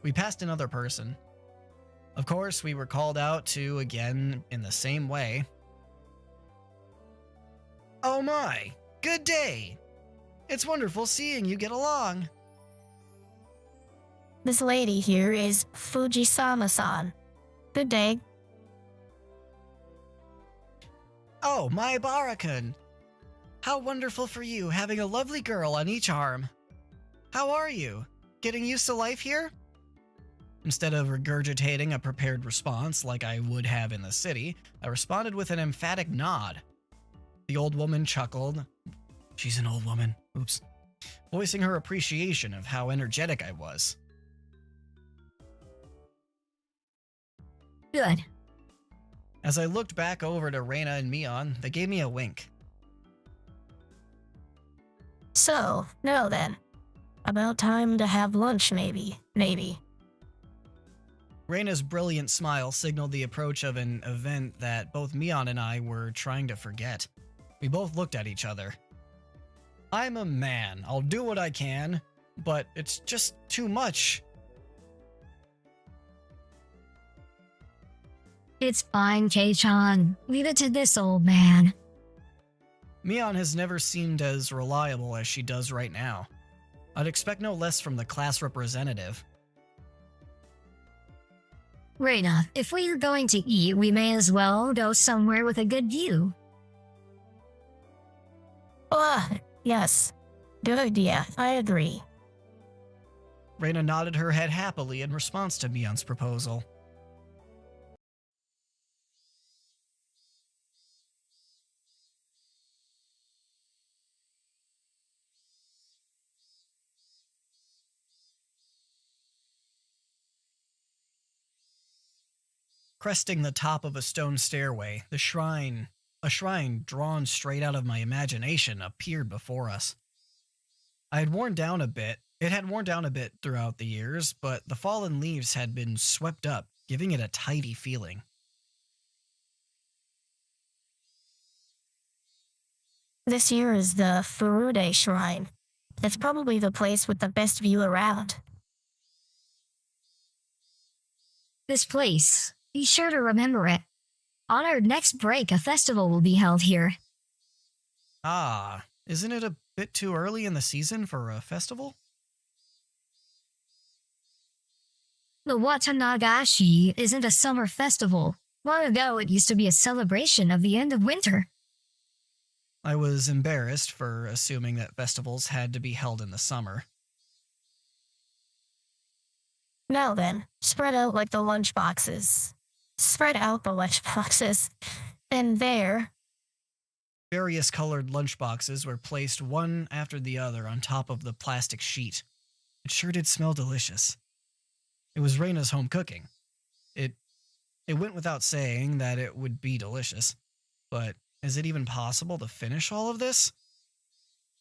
We passed another person. Of course, we were called out to again in the same way. "Oh my, good day! It's wonderful seeing you get along." This lady here is Fujisama-san. Good day. "Oh, my Barakan! How wonderful for you, having a lovely girl on each arm. How are you? Getting used to life here?" Instead of regurgitating a prepared response like I would have in the city, I responded with an emphatic nod. The old woman chuckled. She's an old woman. Oops. Voicing her appreciation of how energetic I was. Good. As I looked back over to Reina and Mion, they gave me a wink. So, now then. About time to have lunch, maybe. Reina's brilliant smile signaled the approach of an event that both Mion and I were trying to forget. We both looked at each other. "I'm a man. I'll do what I can, but it's just too much." It's fine, Kei-chan. Leave it to this old man. Mion has never seemed as reliable as she does right now. I'd expect no less from the class representative. Reina, if we're going to eat, we may as well go somewhere with a good view. Yes. Good idea. I agree. Reina nodded her head happily in response to Mion's proposal. Cresting the top of a stone stairway, a shrine drawn straight out of my imagination appeared before us. It had worn down a bit throughout the years, but the fallen leaves had been swept up, giving it a tidy feeling. This here is the Furude Shrine. It's probably the place with the best view around. This place. Be sure to remember it. On our next break, a festival will be held here. Ah, isn't it a bit too early in the season for a festival? The Watanagashi isn't a summer festival. Long ago, it used to be a celebration of the end of winter. I was embarrassed for assuming that festivals had to be held in the summer. Now then, spread out like the lunch boxes. Spread out the lunch boxes. And there, Various colored lunchboxes were placed one after the other on top of the plastic sheet. It sure did smell delicious. It was Reina's home cooking. It went without saying that it would be delicious. But is it even possible to finish all of this?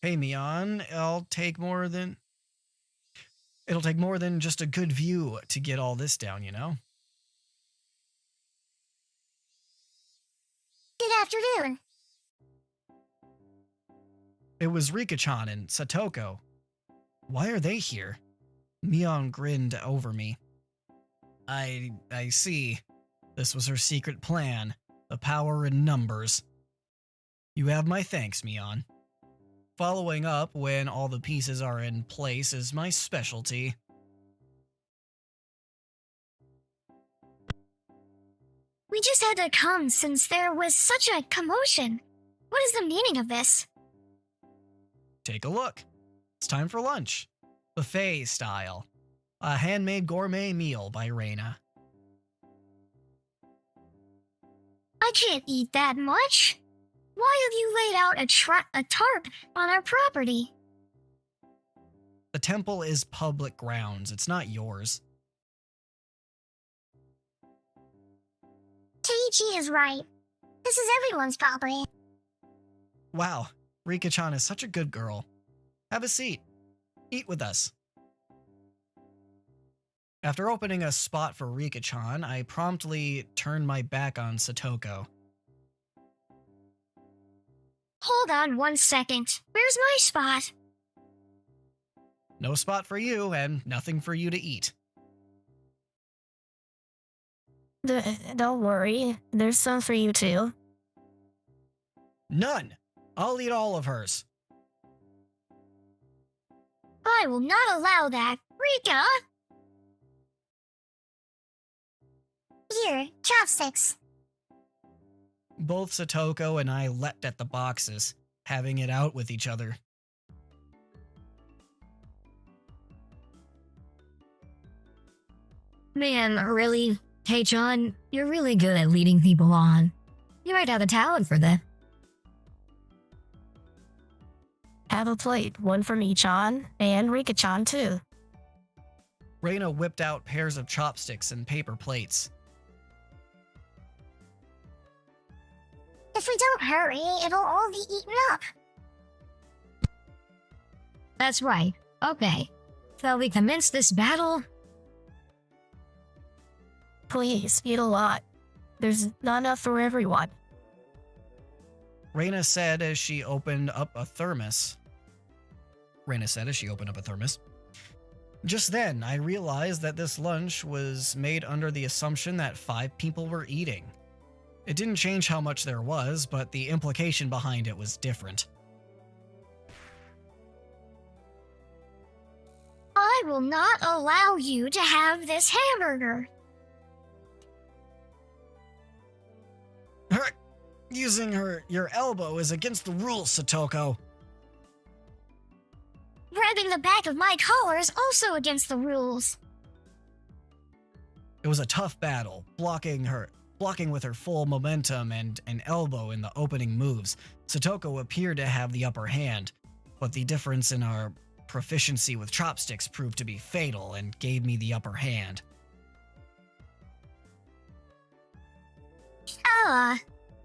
Hey, Mion, it'll take more than just a good view to get all this down, you know? Good afternoon. It was Rika-chan and Satoko. Why are they here? Mion grinned over me. I see. This was her secret plan. The power in numbers. You have my thanks, Mion. Following up when all the pieces are in place is my specialty. We just had to come since there was such a commotion. What is the meaning of this? Take a look. It's time for lunch. Buffet style. A handmade gourmet meal by Reina. I can't eat that much. Why have you laid out a tarp on our property? The temple is public grounds. It's not yours. Keiichi is right. This is everyone's property. Wow, Rika-chan is such a good girl. Have a seat. Eat with us. After opening a spot for Rika-chan, I promptly turned my back on Satoko. Hold on 1 second. Where's my spot? No spot for you and nothing for you to eat. don't worry. There's some for you too. None. I'll eat all of hers. I will not allow that. Rika! Here, chopsticks. Both Satoko and I leapt at the boxes, having it out with each other. Man, really? Hey, John, you're really good at leading people on. You might have a talent for that. Have a plate, one for me-chan, and Rika-chan too. Reina whipped out pairs of chopsticks and paper plates. If we don't hurry, it'll all be eaten up. That's right. Okay. Shall we commence this battle? Please, eat a lot. There's not enough for everyone. Reina said as she opened up a thermos. Just then, I realized that this lunch was made under the assumption that 5 people were eating. It didn't change how much there was, but the implication behind it was different. I will not allow you to have this hamburger. Using your elbow is against the rules, Satoko. Grabbing the back of my collar is also against the rules. It was a tough battle, blocking with her full momentum and an elbow in the opening moves. Satoko appeared to have the upper hand, but the difference in our proficiency with chopsticks proved to be fatal and gave me the upper hand.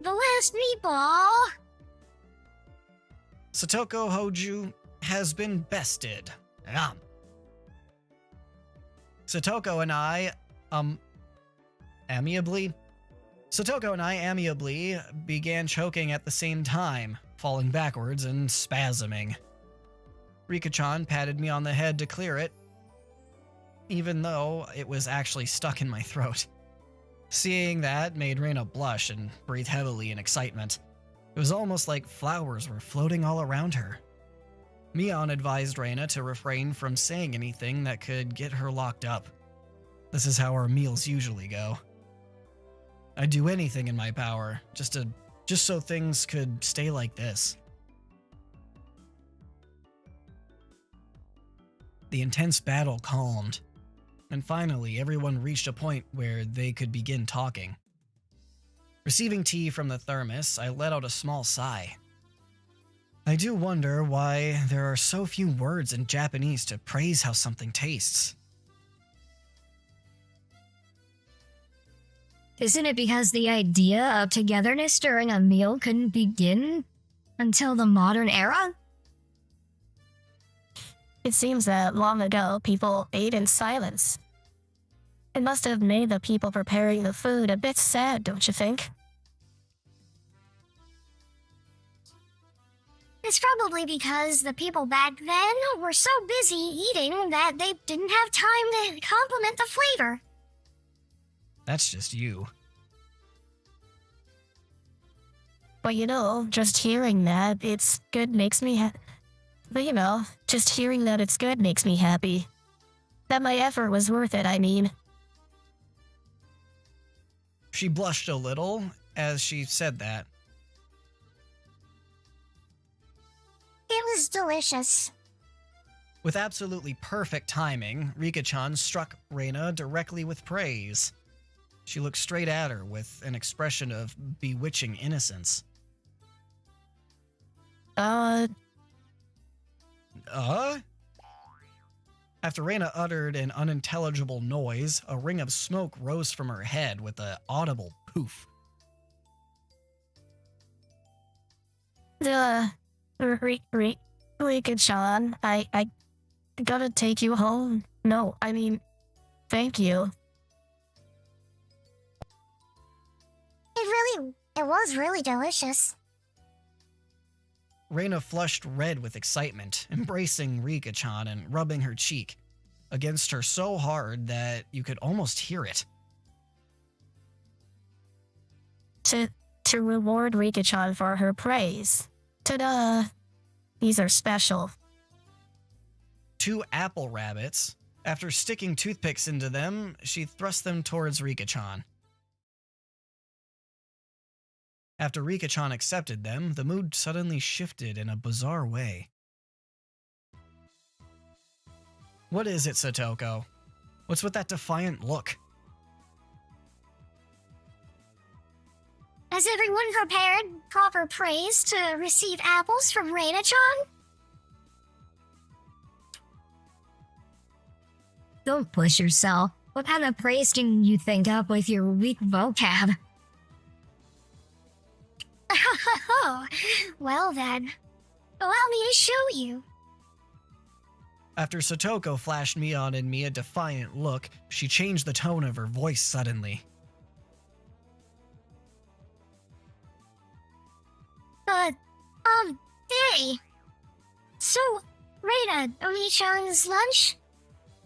The last meatball. Satoko Hoju has been bested. Satoko and I amiably began choking at the same time, falling backwards and spasming. Rika-chan patted me on the head to clear it, even though it was actually stuck in my throat. Seeing that made Reina blush and breathe heavily in excitement. It was almost like flowers were floating all around her. Mion advised Reina to refrain from saying anything that could get her locked up. This is how our meals usually go. I'd do anything in my power just so things could stay like this. The intense battle calmed, and finally everyone reached a point where they could begin talking. Receiving tea from the thermos, I let out a small sigh. I do wonder why there are so few words in Japanese to praise how something tastes. Isn't it because the idea of togetherness during a meal couldn't begin until the modern era? It seems that long ago people ate in silence. It must have made the people preparing the food a bit sad, don't you think? It's probably because the people back then were so busy eating that they didn't have time to compliment the flavor. That's just you. But just hearing that it's good makes me just hearing that it's good makes me happy. That my effort was worth it, I mean. She blushed a little as she said that. It was delicious. With absolutely perfect timing, Rika-chan struck Reina directly with praise. She looked straight at her with an expression of bewitching innocence. After Reina uttered an unintelligible noise, a ring of smoke rose from her head with an audible poof. Rika-chan, I gotta take you home. No, I mean, thank you. It was really delicious. Reina flushed red with excitement, embracing Rika-chan and rubbing her cheek against her so hard that you could almost hear it. To reward Rika-chan for her praise. Ta-da! These are special. 2 apple rabbits. After sticking toothpicks into them, she thrust them towards Rika-chan. After Rika-chan accepted them, the mood suddenly shifted in a bizarre way. What is it, Satoko? What's with that defiant look? Has everyone prepared proper praise to receive apples from Reina-chan? Don't push yourself. What kind of praise can you think up with your weak vocab? Oh, well then. Allow me to show you. After Satoko flashed Mion and me a defiant look, she changed the tone of her voice suddenly. Hey. So, Reina, Oni-chan's lunch?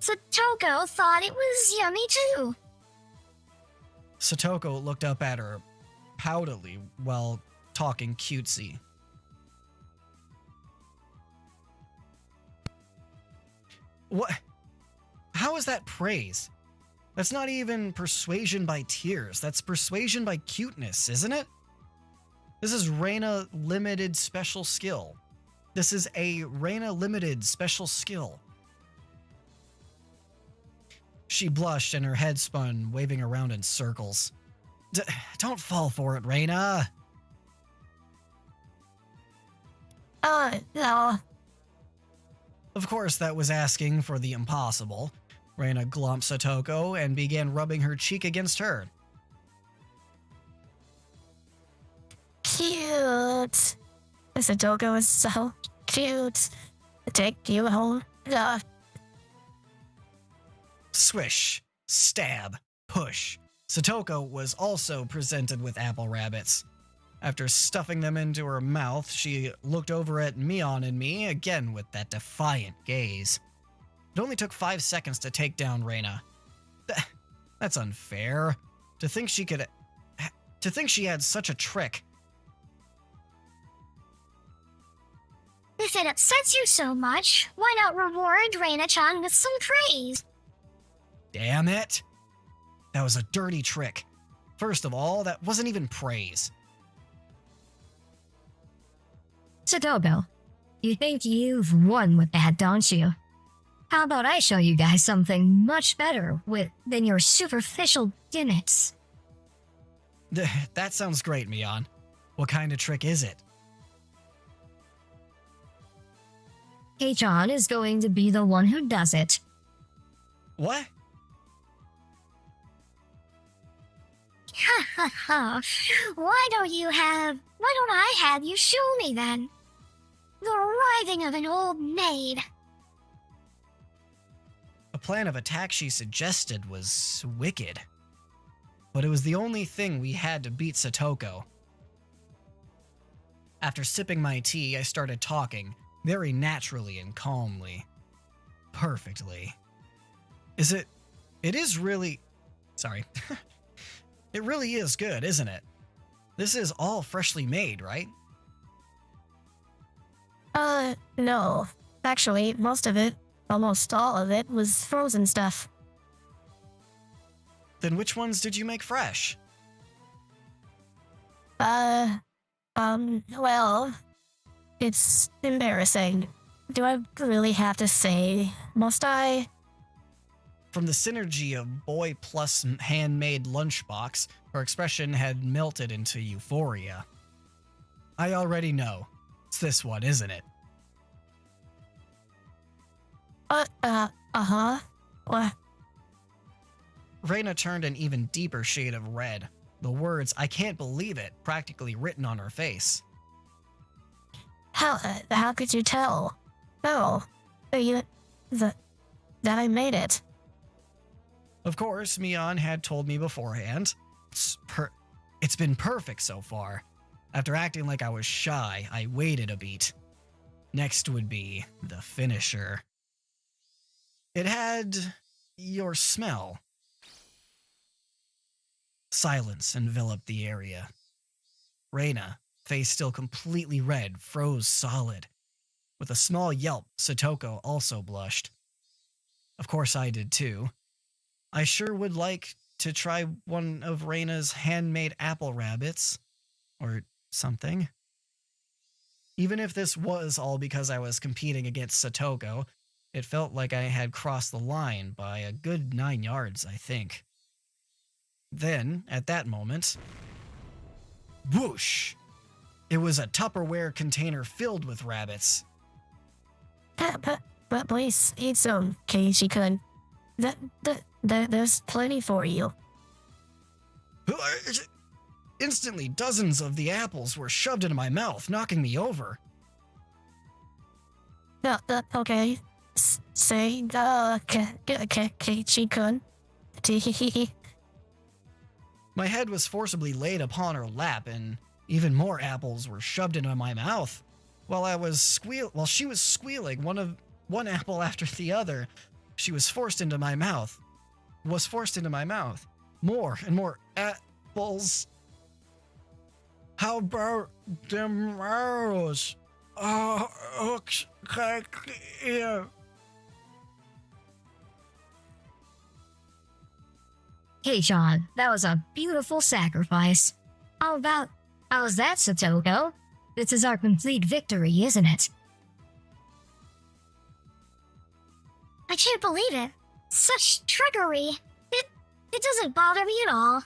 Satoko thought it was yummy too. Satoko looked up at her poutily while talking cutesy. What? How is that praise? That's not even persuasion by tears. That's persuasion by cuteness, isn't it? This is Reina Limited Special Skill. This is a Reina Limited Special Skill. She blushed and her head spun, waving around in circles. Don't fall for it, Reina. No. Of course, that was asking for the impossible. Reina glumped Satoko and began rubbing her cheek against her. Cute. Satoko is so cute. Take you home. Swish, stab, push. Satoko was also presented with apple rabbits. After stuffing them into her mouth, she looked over at Mion and me, again with that defiant gaze. It only took 5 seconds to take down Reina. That's unfair. To think she had such a trick. If it upsets you so much, why not reward Reina-chan with some praise? Damn it. That was a dirty trick. First of all, that wasn't even praise. Satoko, you think you've won with that, don't you? How about I show you guys something much better than your superficial gimmicks? That sounds great, Mion. What kind of trick is it? Kei-chan is going to be the one who does it. What? Ha ha ha. Why don't I have you show me then? The writhing of an old maid. A plan of attack she suggested was wicked. But it was the only thing we had to beat Satoko. After sipping my tea, I started talking, very naturally and calmly. Perfectly. It is really... Sorry. It really is good, isn't it? This is all freshly made, right? No. Actually, most of it, almost all of it, was frozen stuff. Then which ones did you make fresh? Well, it's embarrassing. Do I really have to say? Must I? From the synergy of boy plus handmade lunchbox, her expression had melted into euphoria. I already know. It's this one, isn't it? Uh-huh. What? Reina turned an even deeper shade of red. The words, "I can't believe it," practically written on her face. How could you tell? Oh, that I made it. Of course, Mion had told me beforehand. It's been perfect so far. After acting like I was shy, I waited a beat. Next would be the finisher. It had your smell. Silence enveloped the area. Reina, face still completely red, froze solid. With a small yelp, Satoko also blushed. Of course I did too. I sure would like to try one of Reina's handmade apple rabbits. Or something. Even if this was all because I was competing against Satoko, it felt like I had crossed the line by a good 9 yards, I think. Then, at that moment, whoosh! It was a Tupperware container filled with rabbits. But please eat some, Keiichi-kun. There's plenty for you. Instantly, dozens of the apples were shoved into my mouth, knocking me over. Okay. Say, Keiichi-kun. My head was forcibly laid upon her lap, and even more apples were shoved into my mouth. While she was squealing, one apple after the other, she was forced into my mouth. More and more apples. How about them arrows? Yeah. Kei-chan, that was a beautiful sacrifice. How's that, Satoko? This is our complete victory, isn't it? I can't believe it. Such trickery. It doesn't bother me at all.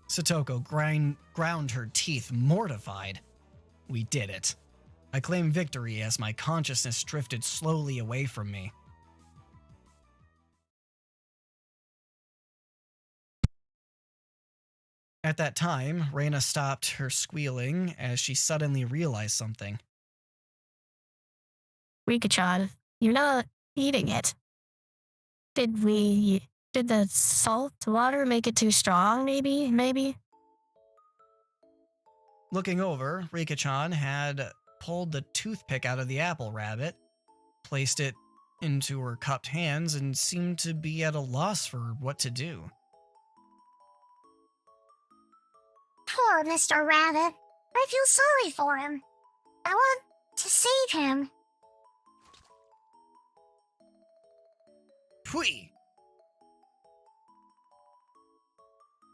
Satoko ground her teeth, mortified. We did it. I claimed victory as my consciousness drifted slowly away from me. At that time, Reina stopped her squealing as she suddenly realized something. Rika-chan, you're not eating it. Did the salt water make it too strong, maybe? Looking over, Rika-chan had pulled the toothpick out of the apple rabbit, placed it into her cupped hands, and seemed to be at a loss for what to do. Poor Mr. Rabbit. I feel sorry for him. I want to save him. Pui!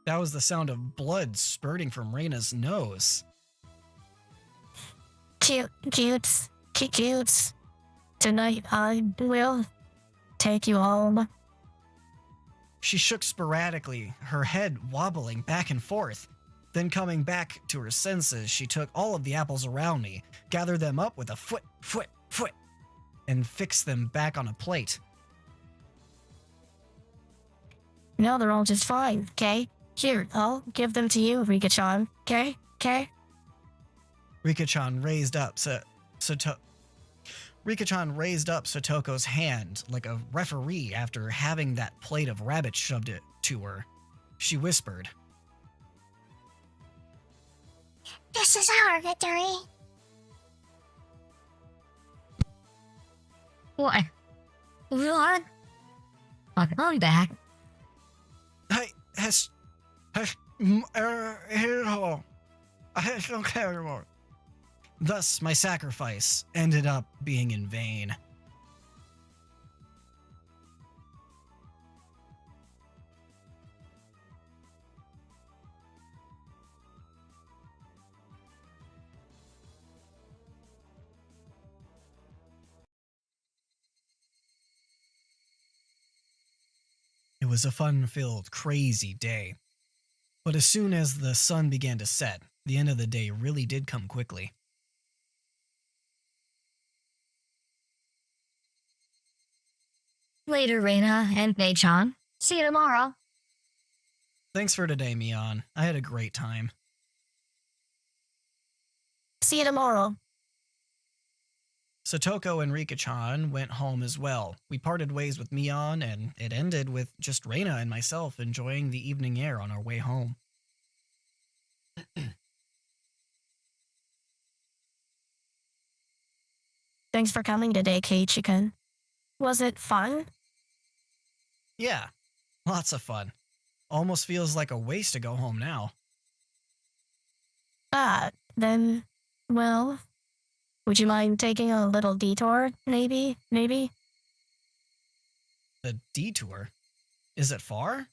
That was the sound of blood spurting from Reina's nose. Cutes. Tonight I will take you home. She shook sporadically, her head wobbling back and forth. Then coming back to her senses, she took all of the apples around me, gathered them up with a foot, and fixed them back on a plate. No, they're all just fine, okay? Here, I'll give them to you, Rika-chan, okay? Rika-chan raised up Satoko's hand like a referee after having that plate of rabbit shoved it to her. She whispered, This is our victory. What? What? I'm back. Thus, my sacrifice ended up being in vain. It was a fun-filled, crazy day. But as soon as the sun began to set, the end of the day really did come quickly. Later, Reina and Mei-chan. See you tomorrow. Thanks for today, Mion. I had a great time. See you tomorrow. Satoko and Rika-chan went home as well. We parted ways with Mion, and it ended with just Reina and myself enjoying the evening air on our way home. Thanks for coming today, Keiichi-kun. Was it fun? Yeah, lots of fun. Almost feels like a waste to go home now. Then, well, would you mind taking a little detour, maybe? A detour? Is it far?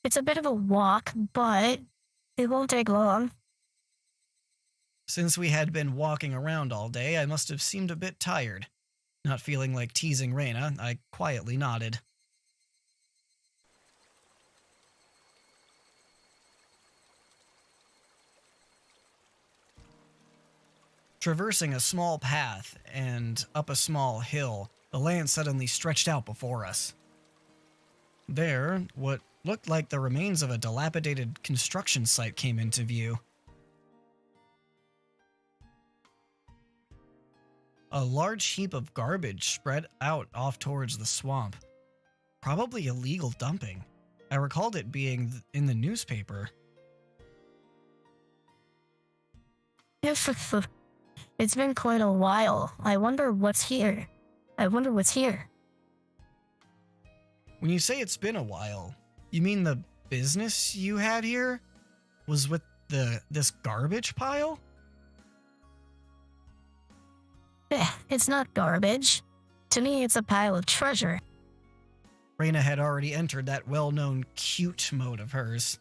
It's a bit of a walk, but it won't take long. Since we had been walking around all day, I must have seemed a bit tired. Not feeling like teasing Reina, I quietly nodded. Traversing a small path and up a small hill, the land suddenly stretched out before us. There, what looked like the remains of a dilapidated construction site came into view. A large heap of garbage spread out off towards the swamp. Probably illegal dumping. I recalled it being in the newspaper. It's been quite a while. I wonder what's here. When you say it's been a while, you mean the business you had here was with this garbage pile? It's not garbage. To me, it's a pile of treasure. Reina had already entered that well-known cute mode of hers.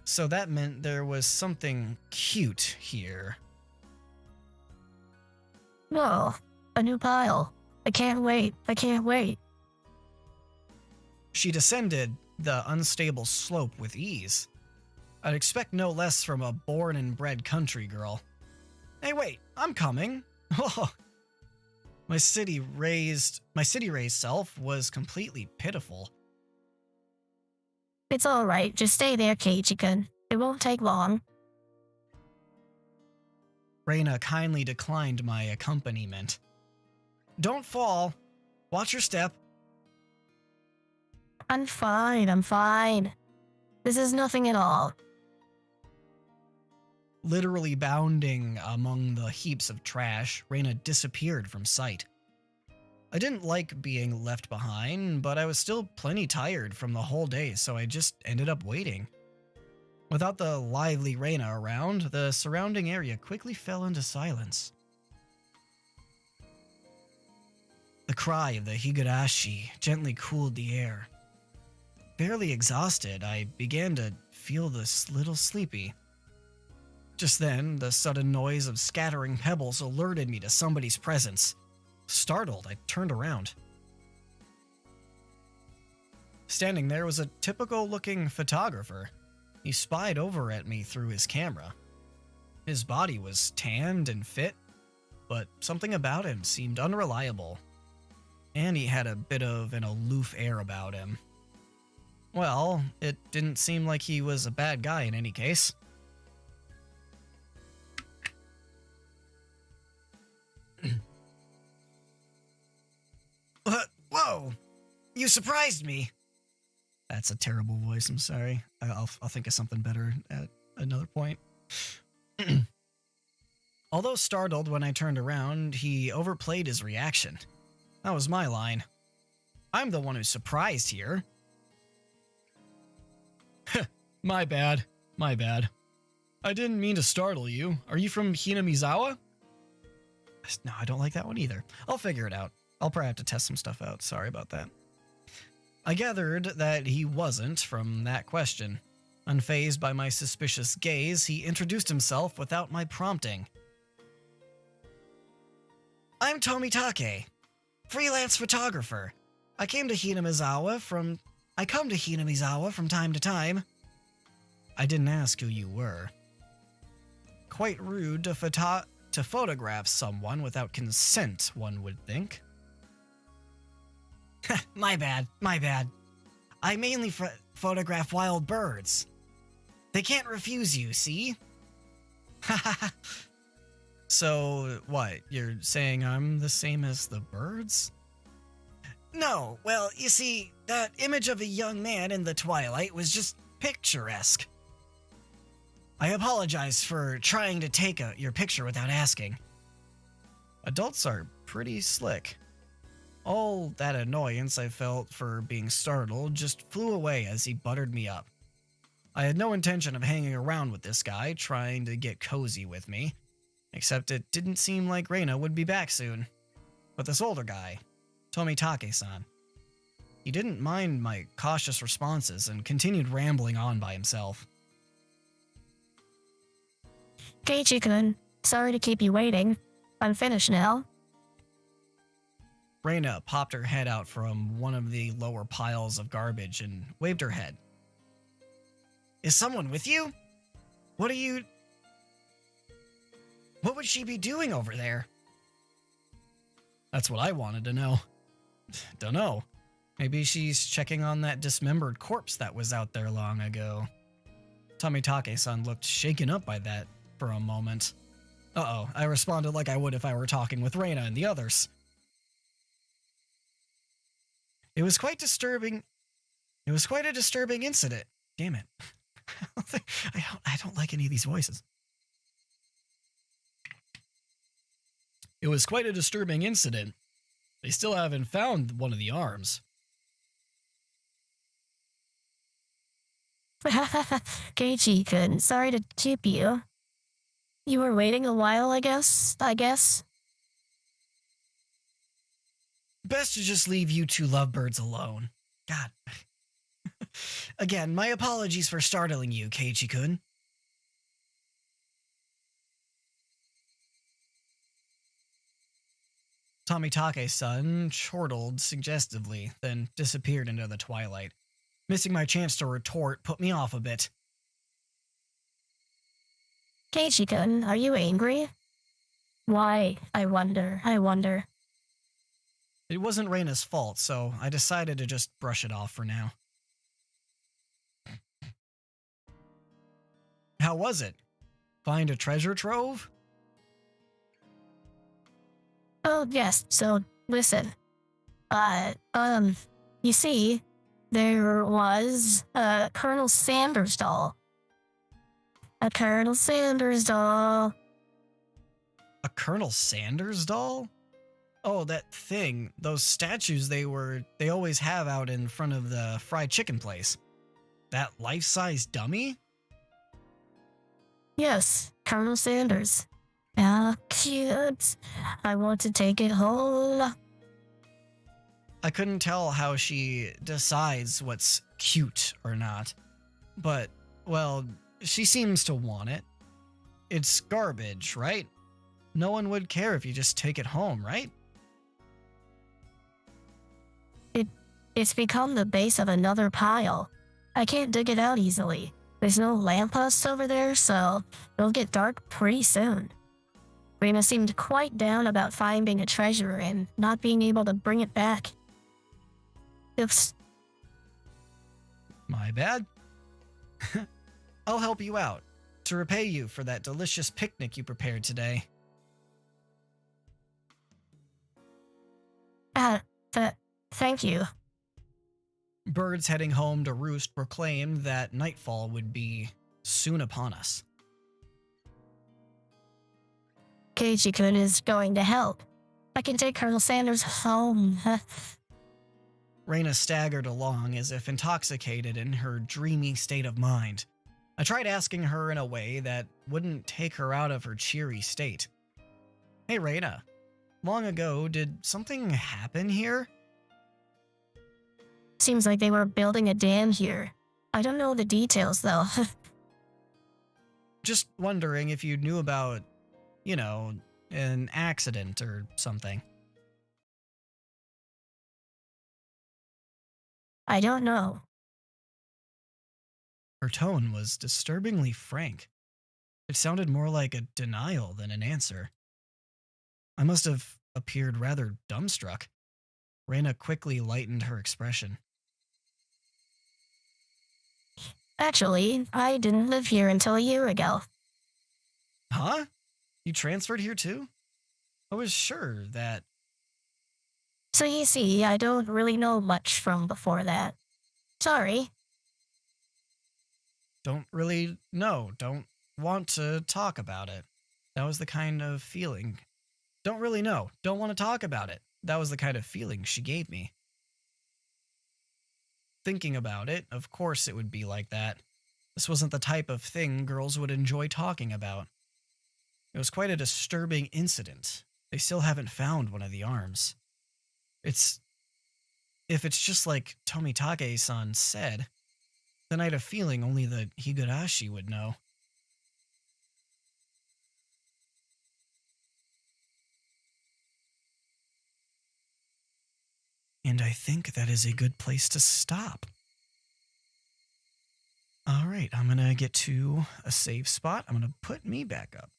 So that meant there was something cute here. Whoa, a new pile. I can't wait. She descended the unstable slope with ease. I'd expect no less from a born and bred country girl. Hey, wait, I'm coming. Oh, my city-raised self was completely pitiful. It's alright, just stay there, Keiichi-kun. It won't take long. Reina kindly declined my accompaniment. Don't fall. Watch your step. I'm fine. This is nothing at all. Literally bounding among the heaps of trash, Reina disappeared from sight. I didn't like being left behind, but I was still plenty tired from the whole day, so I just ended up waiting. Without the lively Reina around, the surrounding area quickly fell into silence. The cry of the Higurashi gently cooled the air. barely exhausted, I began to feel this little sleepy. Just then, the sudden noise of scattering pebbles alerted me to somebody's presence. Startled, I turned around. Standing there was a typical-looking photographer. He spied over at me through his camera. His body was tanned and fit, but something about him seemed unreliable. And he had a bit of an aloof air about him. Well, it didn't seem like he was a bad guy in any case. Whoa! You surprised me! That's a terrible voice, I'm sorry. I'll think of something better at another point. Although startled when I turned around, he overplayed his reaction. That was my line. I'm the one who's surprised here. My bad. I didn't mean to startle you. Are you from Hinamizawa? No, I don't like that one either. I'll figure it out. I'll probably have to test some stuff out. Sorry about that. I gathered that he wasn't from that question. Unfazed by my suspicious gaze, he introduced himself without my prompting. I'm Tomitake, freelance photographer. I come to Hinamizawa from time to time. I didn't ask who you were. Quite rude to photograph someone without consent, one would think. My bad. I mainly photograph wild birds. They can't refuse you, see? So, what, you're saying I'm the same as the birds? No, well, you see, that image of a young man in the twilight was just picturesque. I apologize for trying to take your picture without asking. Adults are pretty slick. All that annoyance I felt for being startled just flew away as he buttered me up. I had no intention of hanging around with this guy trying to get cozy with me, except it didn't seem like Reina would be back soon. But this older guy, Tomitake-san, he didn't mind my cautious responses and continued rambling on by himself. Keiichi-kun, sorry to keep you waiting. I'm finished now. Reina popped her head out from one of the lower piles of garbage and waved her head. Is someone with you? What would she be doing over there? That's what I wanted to know. Dunno. Maybe she's checking on that dismembered corpse that was out there long ago. Tomitake-san looked shaken up by that for a moment. Uh-oh, I responded like I would if I were talking with Reina and the others. It was quite disturbing. It was quite a disturbing incident. Damn it. I don't like any of these voices. It was quite a disturbing incident. They still haven't found one of the arms. Keiichi-kun, sorry to keep you. You were waiting a while, I guess? Best to just leave you two lovebirds alone. God. Again, my apologies for startling you, Keiichi-kun. Tomitake-san chortled suggestively, then disappeared into the twilight. Missing my chance to retort put me off a bit. Keiichi-kun, are you angry? Why? I wonder. It wasn't Reina's fault, so I decided to just brush it off for now. How was it? Find a treasure trove? Oh, yes, so, listen. You see, there was a Colonel Sanders doll. A Colonel Sanders doll. A Colonel Sanders doll? Oh, that thing. Those statues they always have out in front of the fried chicken place. That life-size dummy? Yes, Colonel Sanders. How cute. I want to take it home. I couldn't tell how she decides what's cute or not. But, well, she seems to want it. It's garbage, right? No one would care if you just take it home, right? It's become the base of another pile. I can't dig it out easily. There's no lampposts over there, so it'll get dark pretty soon. Rena seemed quite down about finding a treasure and not being able to bring it back. Oops. My bad. I'll help you out to repay you for that delicious picnic you prepared today. Thank you. Birds heading home to roost proclaimed that nightfall would be soon upon us. Keiichi-kun is going to help. I can take Colonel Sanders home. Reina staggered along as if intoxicated in her dreamy state of mind. I tried asking her in a way that wouldn't take her out of her cheery state. Hey Reina, long ago, did something happen here? Seems like they were building a dam here. I don't know the details, though. Just wondering if you knew about, an accident or something. I don't know. Her tone was disturbingly frank. It sounded more like a denial than an answer. I must have appeared rather dumbstruck. Reina quickly lightened her expression. Actually, I didn't live here until a year ago. Huh? You transferred here too? I was sure that... So you see, I don't really know much from before that. Sorry. Don't really know. Don't want to talk about it. That was the kind of feeling. Don't really know. Don't want to talk about it. That was the kind of feeling she gave me. Thinking about it, of course it would be like that. This wasn't the type of thing girls would enjoy talking about. It was quite a disturbing incident. They still haven't found one of the arms. If it's just like Tomitake-san said, then I had a feeling only the Higurashi would know. And I think that is a good place to stop. All right, I'm going to get to a save spot. I'm going to put me back up.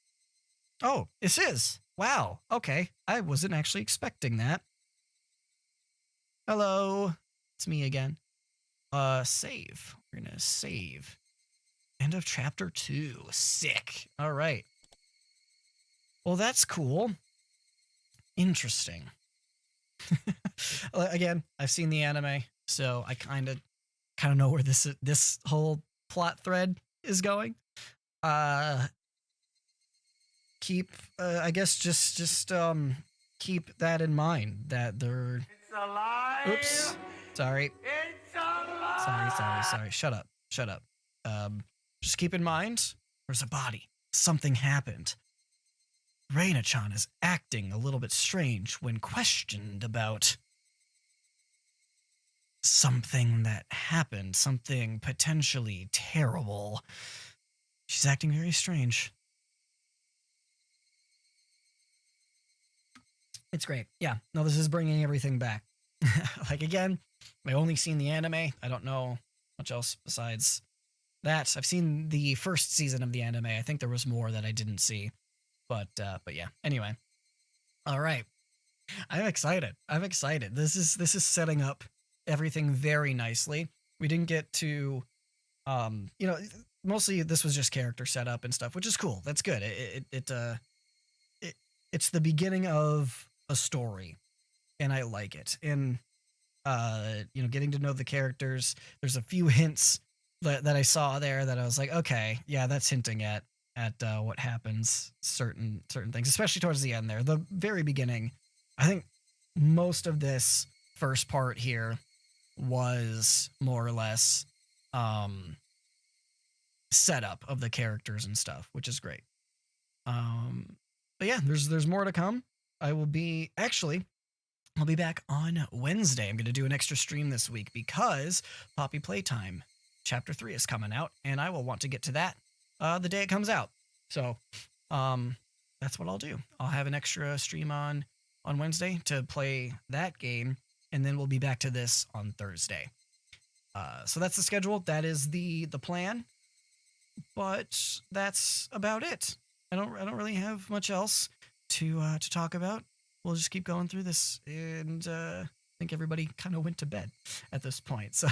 Oh, this is. Wow. Okay. I wasn't actually expecting that. Hello. It's me again. Save. We're going to save. End of chapter 2. Sick. All right. Well, that's cool. Interesting. Again, I've seen the anime, so I kind of know where this whole plot thread is going. Keep I guess just keep that in mind that they're... It's alive. Oops. Sorry. It's alive. Sorry. Shut up. Just keep in mind there's a body. Something happened. Reina-chan is acting a little bit strange when questioned about something that happened, something potentially terrible. She's acting very strange. It's great. Yeah, no, this is bringing everything back. Like, again, I only seen the anime. I don't know much else besides that. I've seen the first season of the anime. I think there was more that I didn't see. But yeah. Anyway. All right. I'm excited. This is setting up everything very nicely. We didn't get to mostly this was just character setup and stuff, which is cool. That's good. It's the beginning of a story, and I like it. And getting to know the characters, there's a few hints that I saw there that I was like, okay, yeah, that's hinting at what happens, certain things, especially towards the end there. The very beginning, I think most of this first part here was more or less setup of the characters and stuff, which is great. But yeah, there's more to come. I will be actually, I'll be back on Wednesday. I'm going to do an extra stream this week because Poppy Playtime Chapter 3 is coming out, and I will want to get to that the day it comes out. So that's what I'll do. I'll have an extra stream on Wednesday to play that game, and then we'll be back to this on Thursday. So that's the schedule. That is the plan. But that's about it. I don't really have much else to talk about. We'll just keep going through this, and I think everybody kind of went to bed at this point. So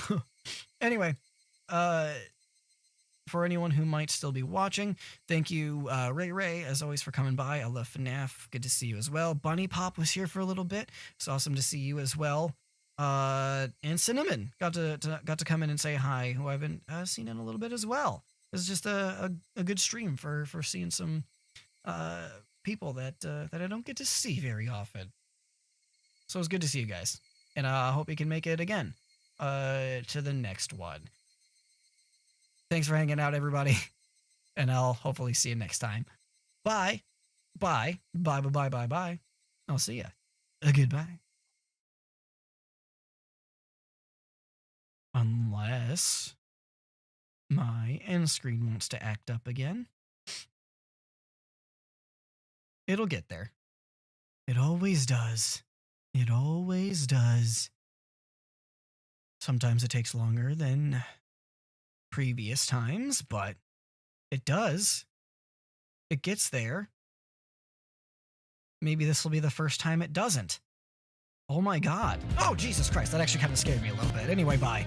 anyway, for anyone who might still be watching, thank you, Ray, as always, for coming by. I love FNAF. Good to see you as well. Bunny Pop was here for a little bit. It's awesome to see you as well. And Cinnamon got to come in and say hi, who I haven't seen in a little bit as well. It's just a good stream for seeing some people that I don't get to see very often. So it's good to see you guys, and I hope you can make it again to the next one. Thanks for hanging out, everybody, and I'll hopefully see you next time. Bye. Bye. Bye. Bye. Bye. Bye. Bye. I'll see ya. Goodbye. Unless my end screen wants to act up again. It'll get there. It always does. It always does. Sometimes it takes longer than previous times, but it does. It gets there. Maybe this will be the first time it doesn't. Oh my god. Oh, Jesus Christ. That actually kind of scared me a little bit. Anyway, bye.